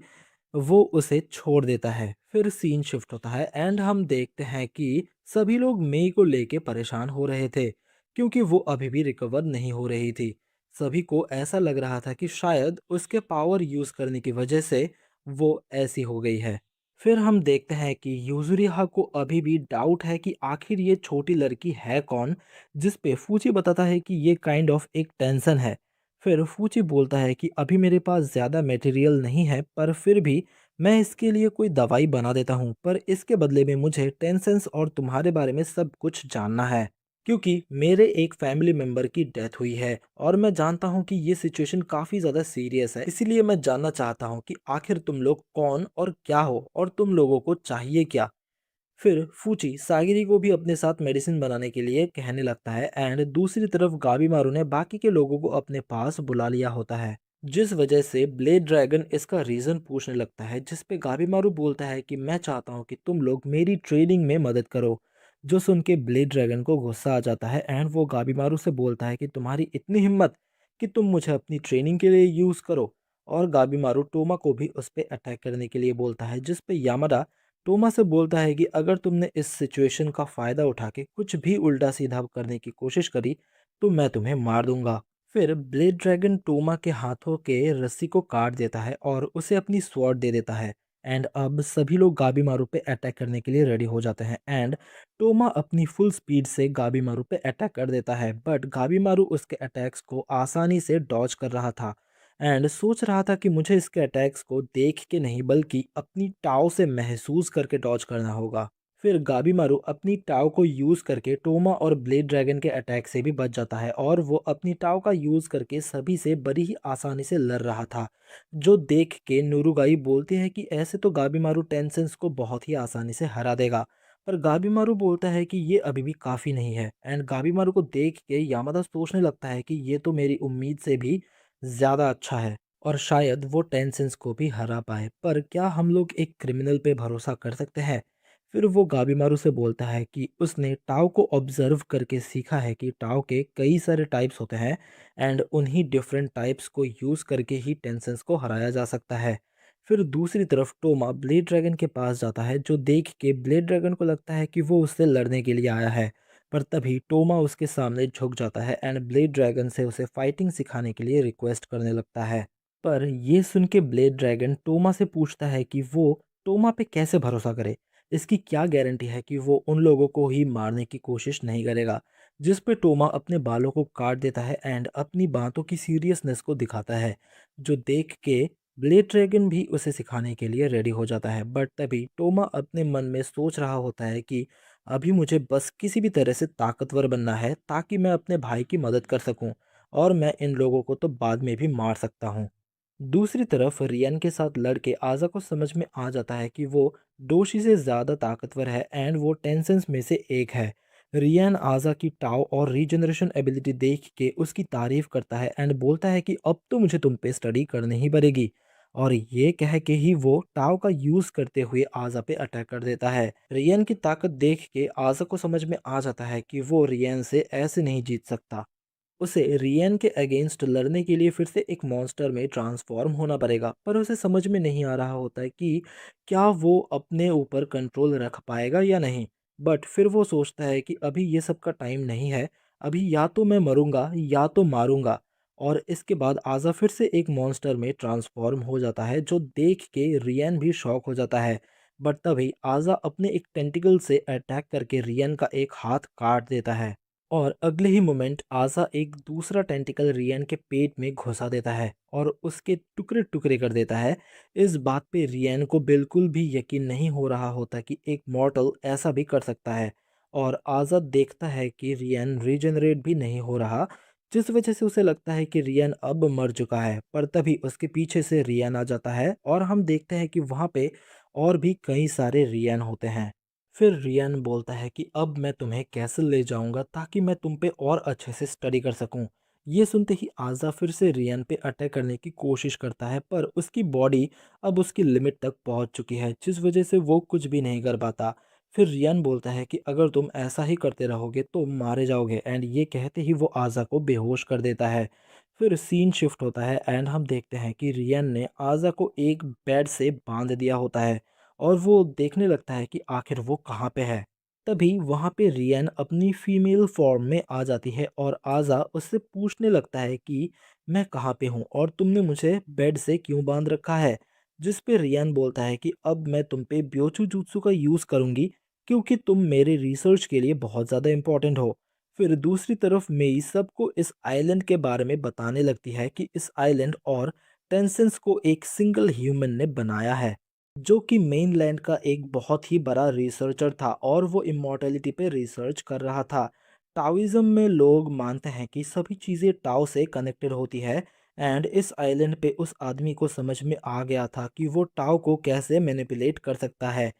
वो उसे छोड़ देता है। फिर सीन शिफ्ट होता है एंड हम देखते हैं कि सभी लोग मेई को लेके परेशान हो रहे थे, क्योंकि वो अभी भी रिकवर नहीं हो रही थी। सभी को ऐसा लग रहा था कि शायद उसके पावर यूज करने की वजह से वो ऐसी हो गई है। फिर हम देखते हैं कि यूजुरिहा को अभी भी डाउट है कि आखिर ये छोटी लड़की है कौन, जिस पे फूची बताता है कि ये काइंड ऑफ एक टेंशन है। फिर फूची बोलता है कि अभी मेरे पास ज़्यादा मटेरियल नहीं है, पर फिर भी मैं इसके लिए कोई दवाई बना देता हूँ, पर इसके बदले में मुझे टेंशन्स और तुम्हारे बारे में सब कुछ जानना है, क्योंकि मेरे एक फैमिली मेंबर की डेथ हुई है और मैं जानता हूँ कि ये सिचुएशन काफ़ी ज़्यादा सीरियस है। इसीलिए मैं जानना चाहता हूँ कि आखिर तुम लोग कौन और क्या हो और तुम लोगों को चाहिए क्या। फिर फूची सागिरी को भी अपने साथ मेडिसिन बनाने के लिए कहने लगता है एंड दूसरी तरफ गाबीमारू ने बाकी के लोगों को अपने पास बुला लिया होता है, जिस वजह से ब्लेड ड्रैगन इसका रीज़न पूछने लगता है, जिस पे गाबीमारू बोलता है कि मैं चाहता हूँ कि तुम लोग मेरी ट्रेनिंग में मदद करो। जो सुन के ब्लेड ड्रैगन को गुस्सा आ जाता है एंड वो गाबीमारू से बोलता है कि तुम्हारी इतनी हिम्मत कि तुम मुझे अपनी ट्रेनिंग के लिए यूज़ करो। और गाबीमारू टोमा को भी उस पर अटैक करने के लिए बोलता है, जिस पे यामाडा टोमा से बोलता है कि अगर तुमने इस सिचुएशन का फ़ायदा उठा के कुछ भी उल्टा सीधा करने की कोशिश करी तो मैं तुम्हें मार दूंगा। फिर ब्लेड ड्रैगन टोमा के हाथों के रस्सी को काट देता है और उसे अपनी स्वॉर्ड दे देता है। एंड अब सभी लोग गाबीमारू पे अटैक करने के लिए रेडी हो जाते हैं एंड टोमा अपनी फुल स्पीड से गाबीमारू पे अटैक कर देता है, बट गाबीमारू उसके अटैक्स को आसानी से डॉज कर रहा था एंड सोच रहा था कि मुझे इसके अटैक्स को देख के नहीं बल्कि अपनी टाव से महसूस करके डॉज करना होगा। फिर गाबीमारू अपनी टाव को यूज़ करके टोमा और ब्लेड ड्रैगन के अटैक से भी बच जाता है और वो अपनी टाव का यूज़ करके सभी से बड़ी ही आसानी से लड़ रहा था, जो देख के नुरुगाई बोलती है कि ऐसे तो गाबीमारू टेंसेंस को बहुत ही आसानी से हरा देगा। पर गाबीमारू बोलता है कि ये अभी भी काफ़ी नहीं है एंड गाबीमारू को देख के यामादा सोचने लगता है कि ये तो मेरी उम्मीद से भी ज़्यादा अच्छा है और शायद वो टेंसेंस को भी हरा पाए। पर क्या हम लोग एक क्रिमिनल पे भरोसा कर सकते हैं? फिर वो गाबीमारू से बोलता है कि उसने टाओ को ऑब्जर्व करके सीखा है कि टाओ के कई सारे टाइप्स होते हैं एंड उन्हीं डिफरेंट टाइप्स को यूज़ करके ही टेंसेंस को हराया जा सकता है। फिर दूसरी तरफ टोमा ब्लेड ड्रैगन के पास जाता है, जो देख के ब्लेड ड्रैगन को लगता है कि वो उससे लड़ने के लिए आया है। पर तभी टोमा उसके सामने झुक जाता है एंड ब्लेड ड्रैगन से उसे फाइटिंग सिखाने के लिए रिक्वेस्ट करने लगता है। पर ये सुन के ब्लेड ड्रैगन टोमा से पूछता है कि वो टोमा पे कैसे भरोसा करे। इसकी क्या गारंटी है कि वो उन लोगों को ही मारने की कोशिश नहीं करेगा। जिस पे टोमा अपने बालों को काट देता है एंड अपनी बातों की सीरियसनेस को दिखाता है, जो देख के ब्लेड ड्रैगन भी उसे सिखाने के लिए रेडी हो जाता है। बट तभी टोमा अपने मन में सोच रहा होता है कि अभी मुझे बस किसी भी तरह से ताकतवर बनना है ताकि मैं अपने भाई की मदद कर सकूं और मैं इन लोगों को तो बाद में भी मार सकता हूं। दूसरी तरफ रियन के साथ लड़के आज़ा को समझ में आ जाता है कि वो डोशी से ज़्यादा ताकतवर है एंड वो टेंसेंस में से एक है। रियन आज़ा की टाव और रीजनरेशन एबिलिटी देख के उसकी तारीफ करता है एंड बोलता है कि अब तो मुझे तुम पे स्टडी करनी ही पड़ेगी। और ये कह के ही वो टाव का यूज़ करते हुए आज़ा पे अटैक कर देता है। रियन की ताकत देख के आज़ा को समझ में आ जाता है कि वो रियन से ऐसे नहीं जीत सकता। उसे रियन के अगेंस्ट लड़ने के लिए फिर से एक मॉन्स्टर में ट्रांसफॉर्म होना पड़ेगा, पर उसे समझ में नहीं आ रहा होता है कि क्या वो अपने ऊपर कंट्रोल रख पाएगा या नहीं। बट फिर वो सोचता है कि अभी ये सब का टाइम नहीं है, अभी या तो मैं मरूंगा या तो मारूंगा। और इसके बाद आज़ा फिर से एक मॉन्स्टर में ट्रांसफॉर्म हो जाता है, जो देख के रियन भी शॉक हो जाता है। बट तभी आज़ा अपने एक टेंटिकल से अटैक करके रियन का एक हाथ काट देता है और अगले ही मोमेंट आज़ा एक दूसरा टेंटिकल रियन के पेट में घुसा देता है और उसके टुकड़े टुकड़े कर देता है। इस बात पे रियन को बिल्कुल भी यकीन नहीं हो रहा होता कि एक मॉर्टल ऐसा भी कर सकता है। और आज़ा देखता है कि रियन रीजनरेट भी नहीं हो रहा, जिस वजह से उसे लगता है कि रियन अब मर चुका है। पर तभी उसके पीछे से रियन आ जाता है और हम देखते हैं कि वहाँ पे और भी कई सारे रियन होते हैं। फिर रियन बोलता है कि अब मैं तुम्हें कैसल ले जाऊंगा ताकि मैं तुम पे और अच्छे से स्टडी कर सकूं। ये सुनते ही आज़ा फिर से रियन पे अटैक करने की कोशिश करता है, पर उसकी बॉडी अब उसकी लिमिट तक पहुंच चुकी है, जिस वजह से वो कुछ भी नहीं कर पाता। फिर रियान बोलता है कि अगर तुम ऐसा ही करते रहोगे तो मारे जाओगे, एंड ये कहते ही वो आज़ा को बेहोश कर देता है। फिर सीन शिफ्ट होता है एंड हम देखते हैं कि रियान ने आज़ा को एक बेड से बांध दिया होता है और वो देखने लगता है कि आखिर वो कहाँ पे है। तभी वहाँ पे रियान अपनी फीमेल फॉर्म में आ जाती है और आज़ा उससे पूछने लगता है कि मैं कहाँ पे हूँ और तुमने मुझे बेड से क्यों बांध रखा है। जिस पे रियान बोलता है कि अब मैं तुम पे ब्योचू जुत्सु का यूज़ करूँगी क्योंकि तुम मेरे रिसर्च के लिए बहुत ज़्यादा इम्पोर्टेंट हो। फिर दूसरी तरफ मेई सबको इस आइलैंड के बारे में बताने लगती है कि इस आइलैंड और टेंसेंस को एक सिंगल ह्यूमन ने बनाया है, जो कि मेनलैंड का एक बहुत ही बड़ा रिसर्चर था और वो इमॉर्टैलिटी पे रिसर्च कर रहा था। टाओइज्म में लोग मानते हैं कि सभी चीज़ें टाओ से कनेक्टेड होती है, एंड इस आइलैंड पे उस आदमी को समझ में आ गया था कि वो टाओ को कैसे मैनिपुलेट कर सकता है।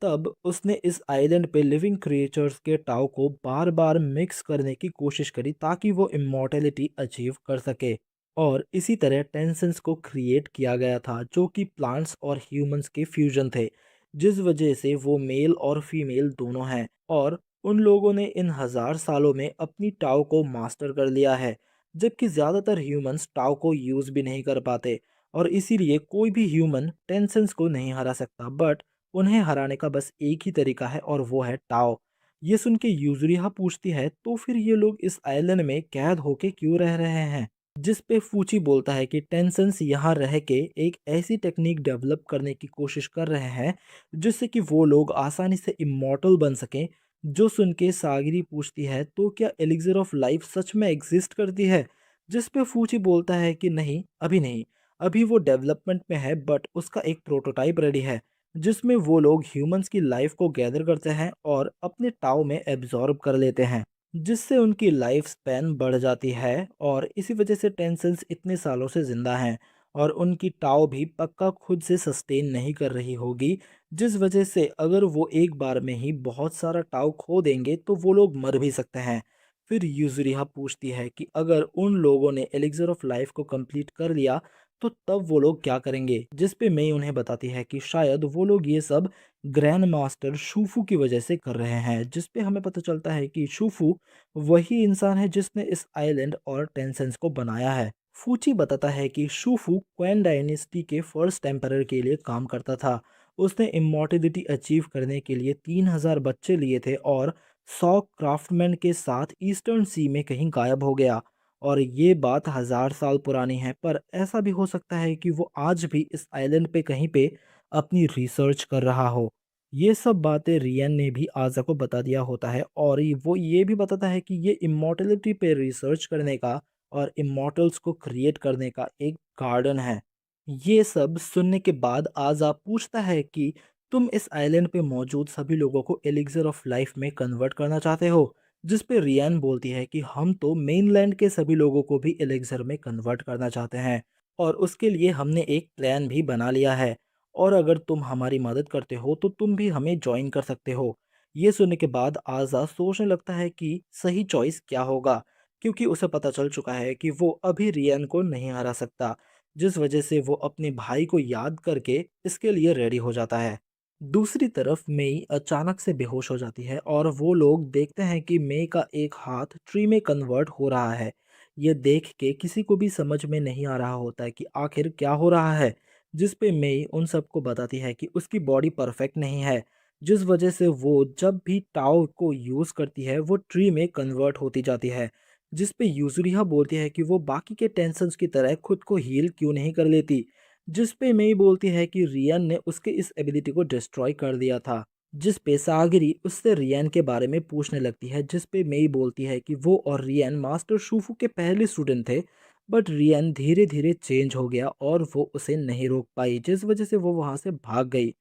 तब उसने इस आइलैंड पे लिविंग क्रिएचर्स के टाओ को बार बार मिक्स करने की कोशिश करी ताकि वो इमॉर्टैलिटी अचीव कर सके। और इसी तरह टेंसेंस को क्रिएट किया गया था जो कि प्लांट्स और ह्यूमंस के फ्यूजन थे, जिस वजह से वो मेल और फीमेल दोनों हैं। और उन लोगों ने इन हजार सालों में अपनी टाओ को मास्टर कर लिया है, जबकि ज़्यादातर ह्यूमंस टाओ को यूज़ भी नहीं कर पाते। और इसीलिए कोई भी ह्यूमन टेंसेंस को नहीं हरा सकता, बट उन्हें हराने का बस एक ही तरीका है और वो है टाओ। ये सुन के यूज़ुरिहा पूछती है तो फिर ये लोग इस आइलैंड में कैद होके क्यों रह रहे हैं। जिस पे फूची बोलता है कि टेंसेंस यहाँ रह के एक ऐसी टेक्निक डेवलप करने की कोशिश कर रहे हैं जिससे कि वो लोग आसानी से इमॉर्टल बन सकें। जो सुन के सागिरी पूछती है तो क्या एलिक्सिर ऑफ लाइफ सच में एग्जिस्ट करती है। जिस पे फूची बोलता है कि नहीं, अभी नहीं, अभी वो डेवलपमेंट में है, बट उसका एक प्रोटोटाइप रेडी है जिसमें वो लोग ह्यूमंस की लाइफ को गैदर करते हैं और अपने टाव में एब्जॉर्ब कर लेते हैं, जिससे उनकी लाइफ स्पैन बढ़ जाती है। और इसी वजह से टेंसेंस इतने सालों से ज़िंदा हैं और उनकी टाव भी पक्का खुद से सस्टेन नहीं कर रही होगी, जिस वजह से अगर वो एक बार में ही बहुत सारा टाव खो देंगे तो वो लोग मर भी सकते हैं। फिर यूजुरिहा पूछती है कि अगर उन लोगों ने एलिक्सर ऑफ लाइफ को कंप्लीट कर लिया तो तब वो लोग क्या करेंगे। जिस पे मई उन्हें बताती है कि शायद वो लोग ये सब ग्रैंड मास्टर शूफू की वजह से कर रहे हैं। जिस पे हमें पता चलता है कि शूफू वही इंसान है जिसने इस आइलैंड और टेंसेंस को बनाया है। फूची बताता है कि शूफू क्वेन डायनेस्टी के फर्स्ट एम्परर के लिए काम करता था। उसने इमॉर्टिलिटी अचीव करने के लिए 3000 बच्चे लिए थे और 100 क्राफ्टमैन के साथ ईस्टर्न सी में कहीं गायब हो गया। और ये बात 1000 साल पुरानी है, पर ऐसा भी हो सकता है कि वो आज भी इस आइलैंड पे कहीं पे अपनी रिसर्च कर रहा हो। ये सब बातें रियन ने भी आज़ा को बता दिया होता है और वो ये भी बताता है कि ये इमॉर्टलिटी पे रिसर्च करने का और इमॉर्टल्स को क्रिएट करने का एक गार्डन है। ये सब सुनने के बाद आज़ा पूछता है कि तुम इस आइलैंड पे मौजूद सभी लोगों को एलिक्सर ऑफ लाइफ में कन्वर्ट करना चाहते हो। जिस पे रियान बोलती है कि हम तो मेनलैंड के सभी लोगों को भी एलिक्सर में कन्वर्ट करना चाहते हैं और उसके लिए हमने एक प्लान भी बना लिया है, और अगर तुम हमारी मदद करते हो तो तुम भी हमें ज्वाइन कर सकते हो। ये सुनने के बाद आज़ा सोचने लगता है कि सही चॉइस क्या होगा, क्योंकि उसे पता चल चुका है कि वो अभी रियान को नहीं हरा सकता, जिस वजह से वो अपने भाई को याद करके इसके लिए रेडी हो जाता है। दूसरी तरफ मेई अचानक से बेहोश हो जाती है और वो लोग देखते हैं कि मेई का एक हाथ ट्री में कन्वर्ट हो रहा है। ये देख के किसी को भी समझ में नहीं आ रहा होता है कि आखिर क्या हो रहा है। जिस पे मेई उन सबको बताती है कि उसकी बॉडी परफेक्ट नहीं है, जिस वजह से वो जब भी टाओ को यूज़ करती है वो ट्री में कन्वर्ट होती जाती है। जिस पे यूजुरिहा बोलती है कि वो बाकी के टेंसन्स की तरह खुद को हील क्यों नहीं कर लेती। जिस पे मेई बोलती है कि रियन ने उसके इस एबिलिटी को डिस्ट्रॉय कर दिया था। जिस पे सागरी उससे रियन के बारे में पूछने लगती है, जिस पे मेई बोलती है कि वो और रियन मास्टर शूफू के पहले स्टूडेंट थे, बट रियन धीरे धीरे चेंज हो गया और वो उसे नहीं रोक पाई, जिस वजह से वो वहां से भाग गई।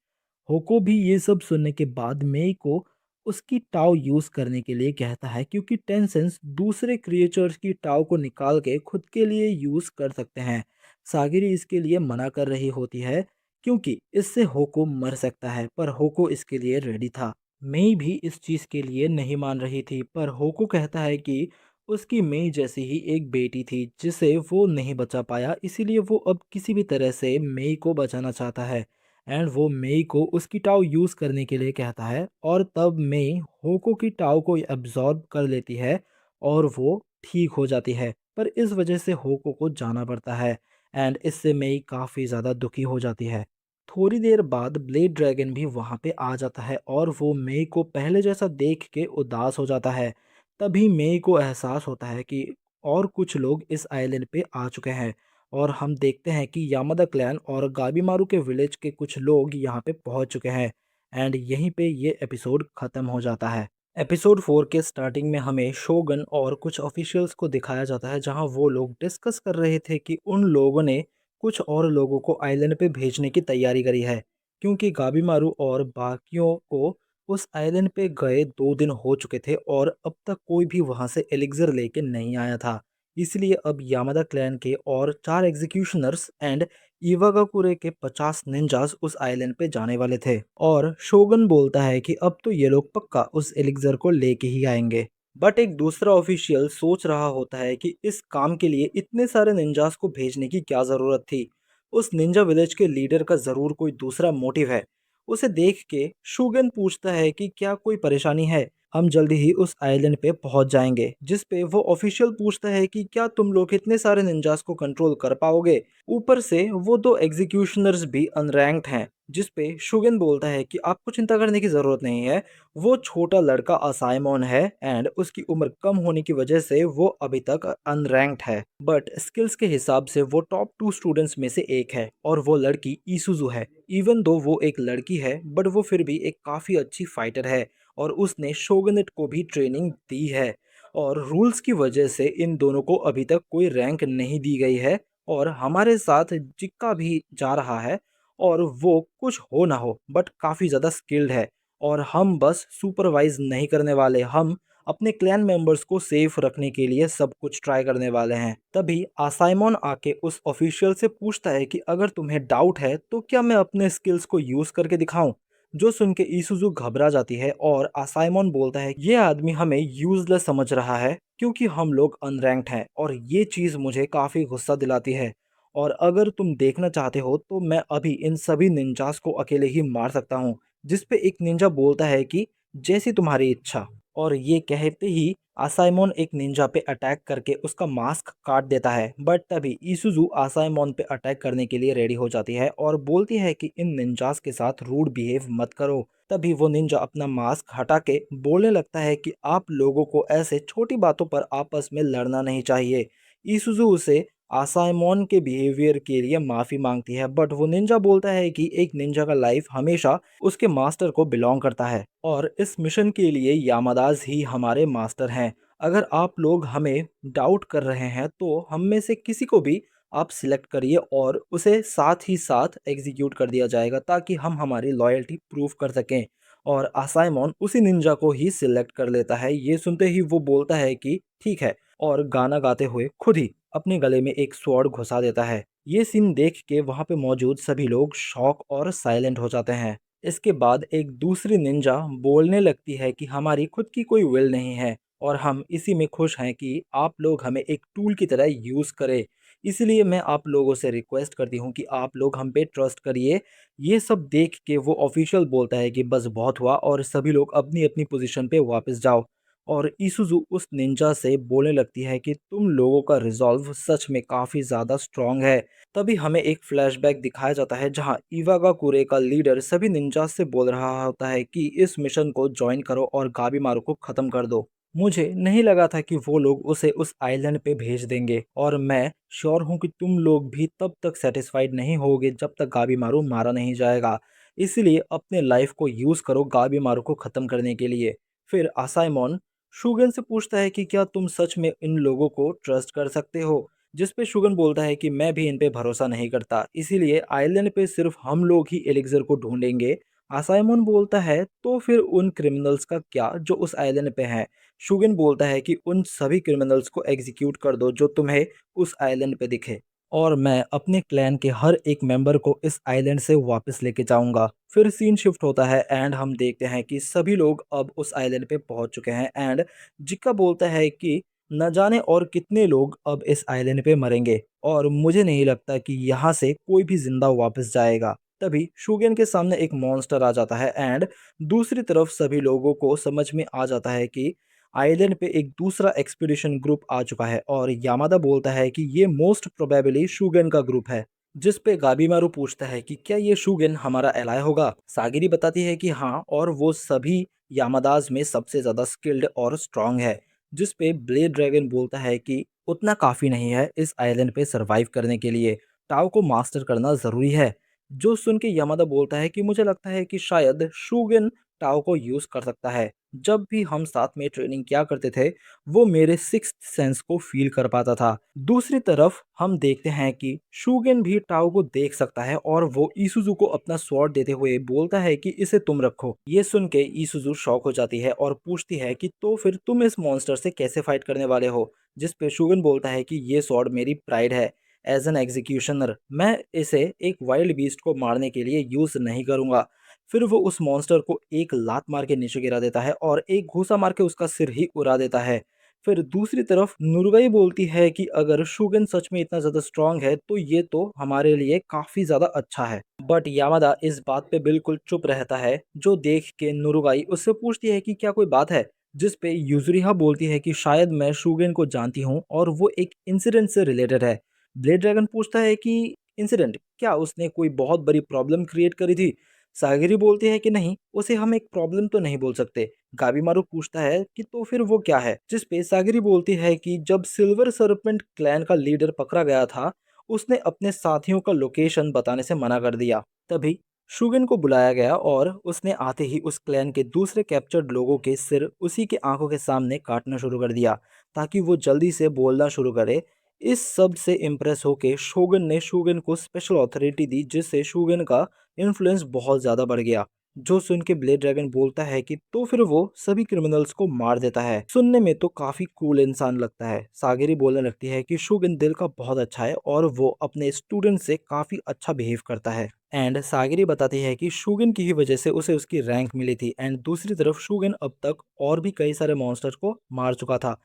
होको भी ये सब सुनने के बाद मेई को उसकी टाव यूज करने के लिए कहता है, क्योंकि टेंसेंस दूसरे क्रिएचर्स की टाव को निकाल के खुद के लिए यूज कर सकते हैं। सागिरी इसके लिए मना कर रही होती है क्योंकि इससे होको मर सकता है, पर होको इसके लिए रेडी था। मेई भी इस चीज के लिए नहीं मान रही थी, पर होको कहता है कि उसकी मेई जैसी ही एक बेटी थी जिसे वो नहीं बचा पाया, इसीलिए वो अब किसी भी तरह से मेई को बचाना चाहता है। एंड वो मेई को उसकी टाव यूज़ करने के लिए कहता है और तब मेई होको की टाव को एब्जॉर्ब कर लेती है और वो ठीक हो जाती है। पर इस वजह से होको को जाना पड़ता है एंड इससे मेई काफ़ी ज़्यादा दुखी हो जाती है। थोड़ी देर बाद ब्लेड ड्रैगन भी वहाँ पे आ जाता है और वो मेई को पहले जैसा देख के उदास हो जाता है। तभी मेई को एहसास होता है कि और कुछ लोग इस आइलैंड पे आ चुके हैं और हम देखते हैं कि यामादा क्लैन और गाबीमारू के विलेज के कुछ लोग यहाँ पे पहुँच चुके हैं एंड यहीं पे ये एपिसोड ख़त्म हो जाता है। एपिसोड 4 के स्टार्टिंग में हमें शोगन और कुछ ऑफिशियल्स को दिखाया जाता है जहां वो लोग डिस्कस कर रहे थे कि उन लोगों ने कुछ और लोगों को आइलैंड पे भेजने की तैयारी करी है क्योंकि गाबीमारू और बाकियों को उस आइलैंड पे गए 2 दिन हो चुके थे और अब तक कोई भी वहां से एलिक्सर लेके नहीं आया था। इसलिए अब यामादा क्लैन के और 4 एग्जीक्यूशनर्स एंड इवागाकुरे के 50 निंजास उस आइलैंड पे जाने वाले थे और शोगन बोलता है कि अब तो ये लोग पक्का उस एलिक्सर को लेके ही आएंगे। बट एक दूसरा ऑफिशियल सोच रहा होता है कि इस काम के लिए इतने सारे निंजास को भेजने की क्या ज़रूरत थी। उस निंजा विलेज के लीडर का ज़रूर कोई दूसरा मोटिव है। उसे देख के शोगन पूछता है कि क्या कोई परेशानी है, हम जल्दी ही उस आइलैंड पे पहुंच जाएंगे। जिस पे वो ऑफिशियल पूछता है कि क्या तुम लोग इतने सारे निंजास को कंट्रोल कर पाओगे। ऊपर से वो 2 एग्जीक्यूशनर्स भी अनरैंक्ड हैं। जिस पे शुगन बोलता है कि आपको चिंता करने की ज़रूरत नहीं है, वो छोटा लड़का असाइमॉन है एंड उसकी उम्र कम होने की वजह से वो अभी तक अनरैंक्ड है। बट स्किल्स के हिसाब से वो टॉप 2 स्टूडेंट्स में से एक है और वो लड़की ईसुजू है। इवन दो वो एक लड़की है बट वो फिर भी एक काफ़ी अच्छी फाइटर है और उसने शोगनेट को भी ट्रेनिंग दी है और रूल्स की वजह से इन दोनों को अभी तक कोई रैंक नहीं दी गई है और हमारे साथ जिक्का भी जा रहा है और वो कुछ हो ना हो बट काफ़ी ज़्यादा स्किल्ड है और हम बस सुपरवाइज नहीं करने वाले, हम अपने क्लैन मेंबर्स को सेफ रखने के लिए सब कुछ ट्राई करने वाले हैं। तभी आसाइमोन आके उस ऑफिशियल से पूछता है कि अगर तुम्हें डाउट है तो क्या मैं अपने स्किल्स को यूज़ करके दिखाऊं। जो सुन के ईसुजू घबरा जाती है और आसाइमोन बोलता है ये आदमी हमें यूजलेस समझ रहा है क्योंकि हम लोग अनरैंक्ड हैं और ये चीज़ मुझे काफ़ी गुस्सा दिलाती है और अगर तुम देखना चाहते हो तो मैं अभी इन सभी निंजास को अकेले ही मार सकता हूँ। जिस पे एक निंजा बोलता है कि जैसी तुम्हारी इच्छा। और ये कहते ही आसाइमोन एक निंजा पे अटैक करके उसका मास्क काट देता है बट तभी ईसुजू आसाइमोन पे अटैक करने के लिए रेडी हो जाती है और बोलती है कि इन निंजास के साथ रूड बिहेव मत करो। तभी वो निंजा अपना मास्क हटा के बोलने लगता है कि आप लोगों को ऐसे छोटी बातों पर आपस में लड़ना नहीं चाहिए। ईसुजू उसे आसाइमोन के बिहेवियर के लिए माफ़ी मांगती है बट वो निंजा बोलता है कि एक निंजा का लाइफ हमेशा उसके मास्टर को बिलोंग करता है और इस मिशन के लिए यामादास ही हमारे मास्टर हैं। अगर आप लोग हमें डाउट कर रहे हैं तो हम में से किसी को भी आप सिलेक्ट करिए और उसे साथ ही साथ एग्जीक्यूट कर दिया जाएगा ताकि हम हमारी लॉयल्टी प्रूव कर सकें। और आसाइमोन उसी निंजा को ही सिलेक्ट कर लेता है। ये सुनते ही वो बोलता है कि ठीक है और गाना गाते हुए खुद ही अपने गले में एक स्वॉर्ड घुसा देता है। ये सीन देख के वहाँ पे मौजूद सभी लोग शॉक और साइलेंट हो जाते हैं। इसके बाद एक दूसरी निंजा बोलने लगती है कि हमारी खुद की कोई विल नहीं है और हम इसी में खुश हैं कि आप लोग हमें एक टूल की तरह यूज़ करें। इसलिए मैं आप लोगों से रिक्वेस्ट करती हूँ कि आप लोग हम पे ट्रस्ट करिए। ये सब देख के वो ऑफिशियल बोलता है कि बस बहुत हुआ और सभी लोग अपनी अपनी पोजीशन पे वापस जाओ। और ईसुजू उस निंजा से बोलने लगती है कि तुम लोगों का रिजॉल्व सच में काफ़ी ज़्यादा स्ट्रांग है। तभी हमें एक फ्लैशबैक दिखाया जाता है जहां इवागाकुरे का लीडर सभी निंजास से बोल रहा होता है कि इस मिशन को ज्वाइन करो और गाबीमारू को ख़त्म कर दो। मुझे नहीं लगा था कि वो लोग उसे उस आइलैंड पे भेज देंगे और मैं श्योर हूँ कि तुम लोग भी तब तक सेटिस्फाइड नहीं होगे जब तक गाबीमारू मारा नहीं जाएगा। इसलिए अपने लाइफ को यूज़ करो गाबीमारू को ख़त्म करने के लिए। फिर आसाइमोन शुगन से पूछता है कि क्या तुम सच में इन लोगों को ट्रस्ट कर सकते हो। जिस पे शुगन बोलता है कि मैं भी इन पे भरोसा नहीं करता, इसीलिए आइलैंड पे सिर्फ हम लोग ही एलिक्सर को ढूंढेंगे। आसाइमन बोलता है तो फिर उन क्रिमिनल्स का क्या जो उस आइलैंड पे हैं। शुगन बोलता है कि उन सभी क्रिमिनल्स को एग्जीक्यूट कर दो जो तुम्हें उस आइलैंड पे दिखे और मैं अपने क्लैन के हर एक मेंबर को इस आइलैंड से वापस लेके जाऊंगा। फिर सीन शिफ्ट होता है एंड हम देखते हैं कि सभी लोग अब उस आइलैंड पे पहुंच चुके हैं एंड जिक्का बोलता है कि न जाने और कितने लोग अब इस आइलैंड पे मरेंगे और मुझे नहीं लगता कि यहाँ से कोई भी जिंदा वापस जाएगा। तभी शुगेन के सामने एक मॉन्स्टर आ जाता है एंड दूसरी तरफ सभी लोगों को समझ में आ जाता है कि आइलैंड पे एक दूसरा एक्सपीडिशन ग्रुप आ चुका है और यामादा बोलता है कि ये मोस्ट प्रोबेबली शुगेन का ग्रुप है। जिस पे गाबीमारू पूछता है कि क्या ये शुगेन हमारा एलाय होगा। सागिरी बताती है कि हाँ, और वो सभी यामादाज में सबसे ज्यादा स्किल्ड और स्ट्रांग है। जिस पे ब्लेड ड्रैगन बोलता है कि उतना काफी नहीं है इस आइलैंड पे सरवाइव करने के लिए, टाओ को मास्टर करना जरूरी है। जो सुन के यामादा बोलता है कि मुझे लगता है कि शायद शूगन टाओ को यूज कर सकता है। जब भी हम साथ में ट्रेनिंग किया करते थे वो मेरे सिक्स्थ सेंस को फील कर पाता था। दूसरी तरफ हम देखते हैं कि शूगन भी टाओ को देख सकता है और वो ईसुजू को अपना स्वॉर्ड देते हुए बोलता है कि इसे तुम रखो। ये सुन के ईसुजू शॉक हो जाती है और पूछती है कि तो फिर तुम इस मॉन्स्टर से कैसे फाइट करने वाले हो। जिस पे शूगन बोलता है कि ये स्वॉर्ड मेरी प्राइड है। एज एन एग्जीक्यूशनर मैं इसे एक वाइल्ड बीस्ट को मारने के लिए यूज नहीं करूंगा। फिर वो उस मॉन्स्टर को एक लात मार के नीचे गिरा देता है और एक घूसा मार के उसका सिर ही उड़ा देता है। फिर दूसरी तरफ नुरुगाई बोलती है कि अगर शुगन सच में इतना ज्यादा स्ट्रांग है तो ये तो हमारे लिए काफी ज्यादा अच्छा है। बट यामादा इस बात पे बिल्कुल चुप रहता है। जो देख के नुरुगाई उससे पूछती है कि क्या कोई बात है। जिस पे यूजुरिहा बोलती है कि शायद मैं शुगेन को जानती हूँ और वो एक इंसिडेंट से रिलेटेड है। ब्लेड ड्रैगन पूछता है कि इंसिडेंट क्या उसने कोई बहुत बड़ी प्रॉब्लम क्रिएट करी थी। सागिरी बोलती है कि नहीं, उसे हम एक प्रॉब्लम तो नहीं बोल सकते। गाबीमारू पूछता है कि तो फिर वो क्या है। जिस पे सागिरी बोलती है कि जब सिल्वर सरपेंट क्लैन का लीडर पकड़ा गया था उसने अपने साथियों का लोकेशन बताने से मना कर दिया। तभी शुगन को बुलाया गया और उसने आते ही उस क्लैन के दूसरे कैप्चर्ड लोगों के सिर उसी के आंखों के सामने काटना शुरू कर दिया ताकि वो जल्दी से बोलना शुरू करे। इस सब से इम्प्रेस होके शोगन ने शोगन को स्पेशल अथॉरिटी दी जिससे शोगन का इन्फ्लुएंस बहुत ज़्यादा बढ़ गया। जो सुन के ब्लेड ड्रैगन बोलता है कि तो फिर वो सभी क्रिमिनल्स को मार देता है। सुनने में तो काफी कूल इंसान लगता है। सागिरी बोलने लगती है कि शोगन दिल का बहुत अच्छा है और वो अपने स्टूडेंट से काफी अच्छा बिहेव करता है। एंड सागिरी बताती है कि शोगन की ही वजह से उसे उसकी रैंक मिली थी एंड दूसरी तरफ शोगन अब तक और भी कई सारे मॉन्स्टर्स को मार चुका था।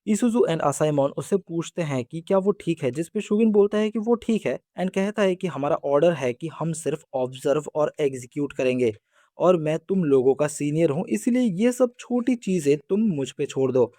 इसूजू एंड असाइमन उससे पूछते हैं कि क्या वो ठीक है। जिस पे शुगिन बोलता है कि वो ठीक है एंड कहता है कि हमारा ऑर्डर है कि हम सिर्फ ऑब्जर्व और एग्जीक्यूट करेंगे और मैं तुम लोगों का सीनियर हूँ इसलिए ये सब छोटी चीज़ें तुम मुझ पे छोड़ दो।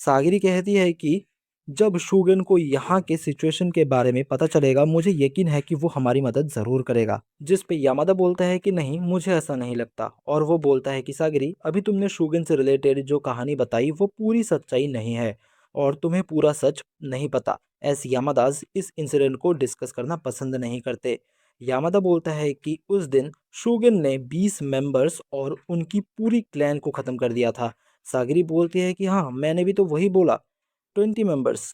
सागिरी कहती है कि जब शुगन को यहाँ के सिचुएशन के बारे में पता चलेगा मुझे यकीन है कि वो हमारी मदद ज़रूर करेगा। जिस पे यामादा बोलता है कि नहीं, मुझे ऐसा नहीं लगता और वो बोलता है कि सागिरी अभी तुमने शुगन से रिलेटेड जो कहानी बताई वो पूरी सच्चाई नहीं है और तुम्हें पूरा सच नहीं पता। एस यामादास इस इंसिडेंट को डिस्कस करना पसंद नहीं करते। यामादा बोलता है कि उस दिन शोगन ने 20 मेंबर्स और उनकी पूरी क्लैन को खत्म कर दिया था। सागरी बोलती है कि हाँ, मैंने भी तो वही बोला, 20 मेंबर्स।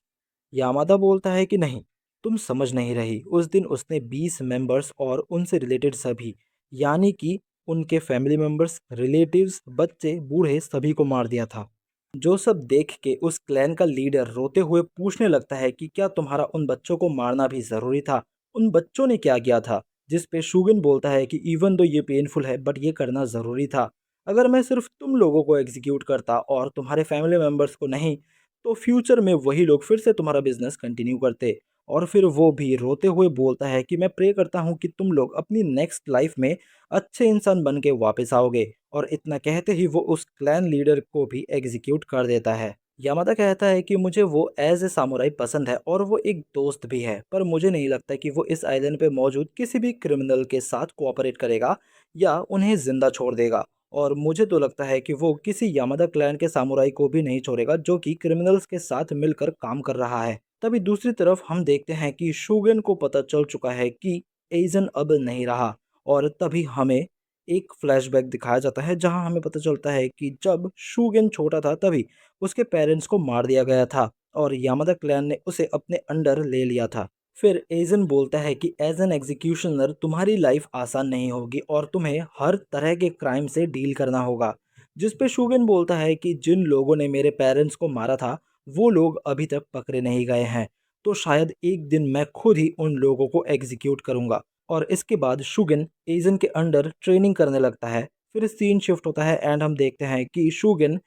यामादा बोलता है कि नहीं, तुम समझ नहीं रही। उस दिन उसने 20 मेंबर्स और उनसे रिलेटेड सभी, यानी कि उनके फैमिली मेंबर्स, रिलेटिव्स, बच्चे, बूढ़े सभी को मार दिया था। जो सब देख के उस क्लैन का लीडर रोते हुए पूछने लगता है कि क्या तुम्हारा उन बच्चों को मारना भी जरूरी था, उन बच्चों ने क्या किया था। जिस पे शुगन बोलता है कि इवन दो ये पेनफुल है बट ये करना जरूरी था। अगर मैं सिर्फ तुम लोगों को एग्जीक्यूट करता और तुम्हारे फैमिली मेम्बर्स को नहीं तो फ्यूचर में वही लोग फिर से तुम्हारा बिजनेस कंटिन्यू करते। और फिर वो भी रोते हुए बोलता है कि मैं प्रे करता हूँ कि तुम लोग अपनी नेक्स्ट लाइफ में अच्छे इंसान बन के वापस आओगे। और इतना कहते ही वो उस क्लैन लीडर को भी एग्जीक्यूट कर देता है। यामादा कहता है कि मुझे वो एज ए सामुराई पसंद है और वो एक दोस्त भी है, पर मुझे नहीं लगता कि वो इस आइलैंड पे मौजूद किसी भी क्रिमिनल के साथ कोऑपरेट करेगा या उन्हें जिंदा छोड़ देगा। और मुझे तो लगता है कि वो किसी यामादा क्लैन के सामुराई को भी नहीं छोड़ेगा जो कि क्रिमिनल्स के साथ मिलकर काम कर रहा है। तभी दूसरी तरफ हम देखते हैं कि शोगन को पता चल चुका है कि एजन अब नहीं रहा। और तभी हमें एक फ्लैशबैक दिखाया जाता है जहां हमें पता चलता है कि जब शूगेन छोटा था तभी उसके पेरेंट्स को मार दिया गया था और यामादा क्लैन ने उसे अपने अंडर ले लिया था। फिर एजन बोलता है कि एज एन एग्जीक्यूशनर तुम्हारी लाइफ आसान नहीं होगी और तुम्हें हर तरह के क्राइम से डील करना होगा। जिस पे शूगेन बोलता है कि जिन लोगों ने मेरे पेरेंट्स को मारा था वो लोग अभी तक पकड़े नहीं गए हैं, तो शायद एक दिन मैं खुद ही उन लोगों को एग्जीक्यूट करूंगा। और इसके बाद शुगिन एजन के अंडर ट्रेनिंग करने लगता है। फिर सीन शिफ्ट होता है एंड हम देखते हैं कि शुगिन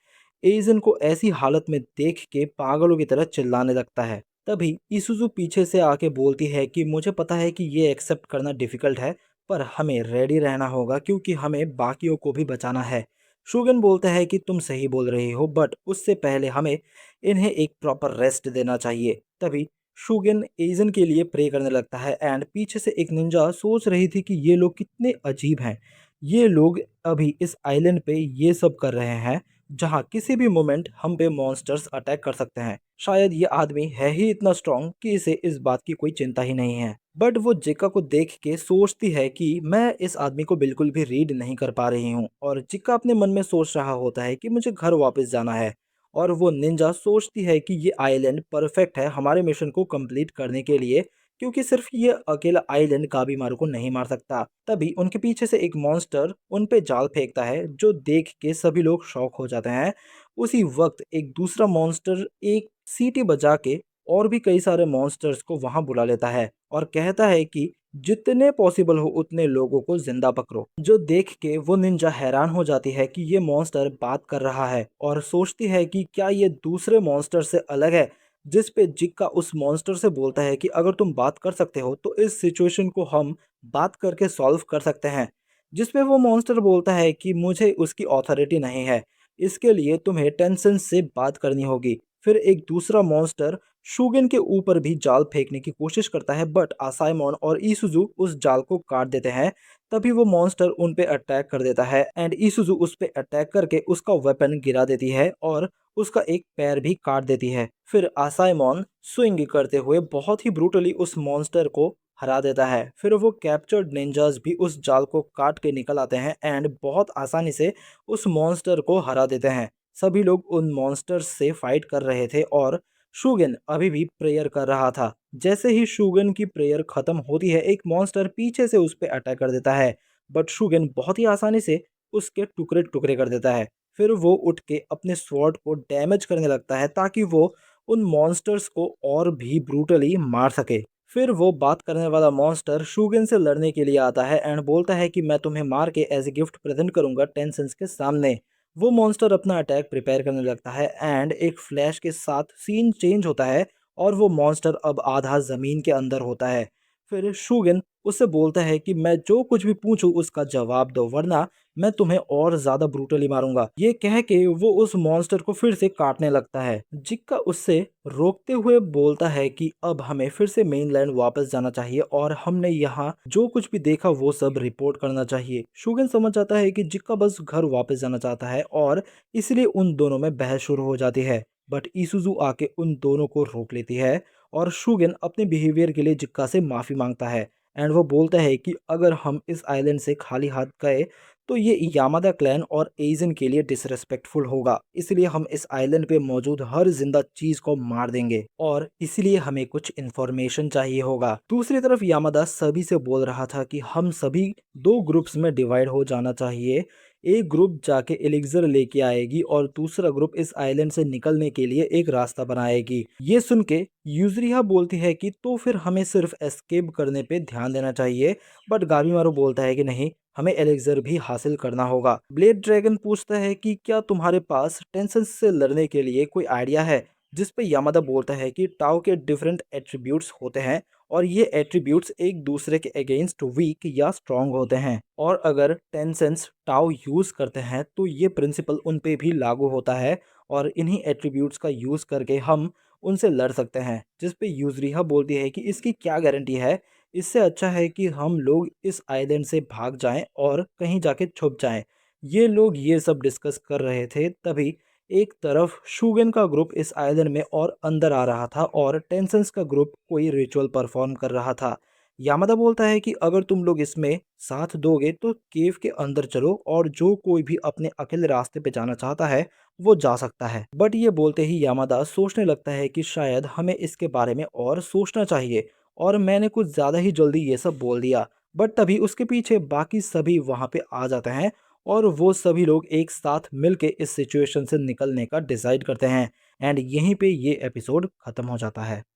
एजन को ऐसी हालत में देख के पागलों की तरह चिल्लाने लगता है। तभी इसुजु पीछे से आके बोलती है कि मुझे पता है कि ये एक्सेप्ट करना डिफिकल्ट है, पर हमें रेडी रहना होगा क्योंकि हमें बाकियों को भी बचाना है। शूगन बोलता है कि तुम सही बोल रही हो, बट उससे पहले हमें इन्हें एक प्रॉपर रेस्ट देना चाहिए। तभी शूगन एजन के लिए प्रे करने लगता है एंड पीछे से एक निंजा सोच रही थी कि ये लोग कितने अजीब हैं। ये लोग अभी इस आइलैंड पे ये सब कर रहे हैं जहाँ किसी भी मोमेंट हम पे मॉन्स्टर्स अटैक कर सकते हैं। शायद ये आदमी है ही इतना स्ट्रांग कि इसे इस बात की कोई चिंता ही नहीं है। बट वो जिक्का को देख के सोचती है कि मैं इस आदमी को बिल्कुल भी रीड नहीं कर पा रही हूँ, और जिक्का अपने मन में सोच रहा होता है कि मुझे घर वापस जाना है। और वो निंजा सोचती है कि ये आइलैंड परफेक्ट है हमारे मिशन को कंप्लीट करने के लिए, क्योंकि सिर्फ ये अकेला आइलैंड गाबीमारू को नहीं मार सकता। तभी उनके पीछे से एक मॉन्स्टर उन पे जाल फेंकता है जो देख के सभी लोग शॉक हो जाते हैं। उसी वक्त एक दूसरा मॉन्स्टर एक सीटी बजा के और भी कई सारे मॉन्स्टर्स को वहां बुला लेता है और कहता है कि जितने पॉसिबल हो उतने लोगों को जिंदा पकड़ो। जो देख के वो निंजा हैरान हो जाती है कि ये मॉन्स्टर बात कर रहा है और सोचती है कि क्या ये दूसरे मॉन्स्टर से अलग है। जिस पे जिक्का उस मॉन्स्टर से बोलता है कि अगर तुम बात कर सकते हो तो इस सिचुएशन को हम बात करके सॉल्व कर सकते हैं। जिस पे वो मॉन्स्टर बोलता है कि मुझे उसकी ऑथोरिटी नहीं है, इसके लिए तुम्हें टेंशन से बात करनी होगी। फिर एक दूसरा मॉन्स्टर शूगन के ऊपर भी जाल फेंकने की कोशिश करता है, बट आसाइमोन और ईसुजू उस जाल को काट देते हैं। तभी वो मॉन्स्टर उन पे अटैक कर देता है एंड ईसुजू उस पे अटैक करके उसका वेपन गिरा देती है और उसका एक पैर भी काट देती है। फिर आसाइमोन स्विंग करते हुए बहुत ही ब्रूटली उस मॉन्स्टर को हरा देता है। फिर वो कैप्चर्ड निंजास भी उस जाल को काट के निकल आते हैं एंड बहुत आसानी से उस मॉन्स्टर को हरा देते हैं। सभी लोग उन मॉन्स्टर्स से फाइट कर रहे थे और शूगन अभी भी प्रेयर कर रहा था। जैसे ही शूगन की प्रेयर खत्म होती है एक मॉन्स्टर पीछे से उस पर अटैक कर देता है, बट शूगन बहुत ही आसानी से उसके टुकड़े टुकड़े कर देता है। फिर वो उठ के अपने स्वॉर्ड को डैमेज करने लगता है ताकि वो उन मॉन्स्टर्स को और भी ब्रूटली मार सके। फिर वो बात करने वाला मॉन्स्टर शूगन से लड़ने के लिए आता है एंड बोलता है कि मैं तुम्हें मार के एज ए गिफ्ट प्रेजेंट करूंगा टेंसेंस के सामने। वो मॉन्स्टर अपना अटैक प्रिपेयर करने लगता है एंड एक फ्लैश के साथ सीन चेंज होता है और वो मॉन्स्टर अब आधा जमीन के अंदर होता है। फिर शूगन उससे बोलता है कि मैं जो कुछ भी पूछूं उसका जवाब दो, वरना मैं तुम्हें और ज्यादा ब्रूटली मारूंगा। ये कह के वो उस मॉन्स्टर को फिर से काटने लगता है। जिक्का उससे रोकते हुए बोलता है कि अब हमें फिर से मेनलैंड वापस जाना चाहिए और हमने यहाँ जो कुछ भी देखा वो सब रिपोर्ट करना चाहिए। शूगन समझ जाता है कि जिक्का बस घर वापस जाना चाहता है और इसलिए उन दोनों में बहस शुरू हो जाती है। बट ईसुजू आके उन दोनों को रोक लेती है और शूगन अपने बिहेवियर के लिए जिक्का से माफी मांगता है एंड वो बोलता है कि अगर हम इस आइलैंड से खाली हाथ गए तो ये यामादा क्लैन और एजन के लिए डिसरेस्पेक्टफुल होगा, इसलिए हम इस आइलैंड पे मौजूद हर जिंदा चीज को मार देंगे और इसलिए हमें कुछ इन्फॉर्मेशन चाहिए होगा। दूसरी तरफ यामादा सभी से बोल रहा था कि हम सभी दो ग्रुप्स में डिवाइड हो जाना चाहिए। एक ग्रुप जाके एलिक्सर लेके आएगी और दूसरा ग्रुप इस आइलैंड से निकलने के लिए एक रास्ता बनाएगी। ये सुन के यूजरिया बोलती है कि तो फिर हमें सिर्फ एस्केप करने पे ध्यान देना चाहिए, बट गाबीमारू बोलता है कि नहीं, हमें एलेक्सर भी हासिल करना होगा। ब्लेड ड्रैगन पूछता है कि क्या तुम्हारे पास टेंशन से लड़ने के लिए कोई आइडिया है, जिस पे यामादा बोलता है कि टाओ के डिफरेंट एट्रीब्यूट्स होते हैं और ये एट्रीब्यूट्स एक दूसरे के अगेंस्ट वीक या स्ट्रांग होते हैं, और अगर टेंसेंस टाओ यूज करते हैं तो ये प्रिंसिपल उन पे भी लागू होता है और इन्हीं एट्रीब्यूट्स का यूज करके हम उनसे लड़ सकते हैं। जिस पे यूजरिहा बोलती है कि इसकी क्या गारंटी है, इससे अच्छा है कि हम लोग इस आइलैंड से भाग जाएं और कहीं जाके छुप जाएं। ये लोग ये सब डिस्कस कर रहे थे, तभी एक तरफ शूगन का ग्रुप इस आइलैंड में और अंदर आ रहा था और टेंसेंस का ग्रुप कोई रिचुअल परफॉर्म कर रहा था। यामादा बोलता है कि अगर तुम लोग इसमें साथ दोगे तो केव के अंदर चलो और जो कोई भी अपने अकेले रास्ते पे जाना चाहता है वो जा सकता है। बट ये बोलते ही यामादा सोचने लगता है कि शायद हमें इसके बारे में और सोचना चाहिए और मैंने कुछ ज़्यादा ही जल्दी ये सब बोल दिया। बट तभी उसके पीछे बाकी सभी वहाँ पे आ जाते हैं और वो सभी लोग एक साथ मिलके इस सिचुएशन से निकलने का डिसाइड करते हैं एंड यहीं पे ये एपिसोड खत्म हो जाता है।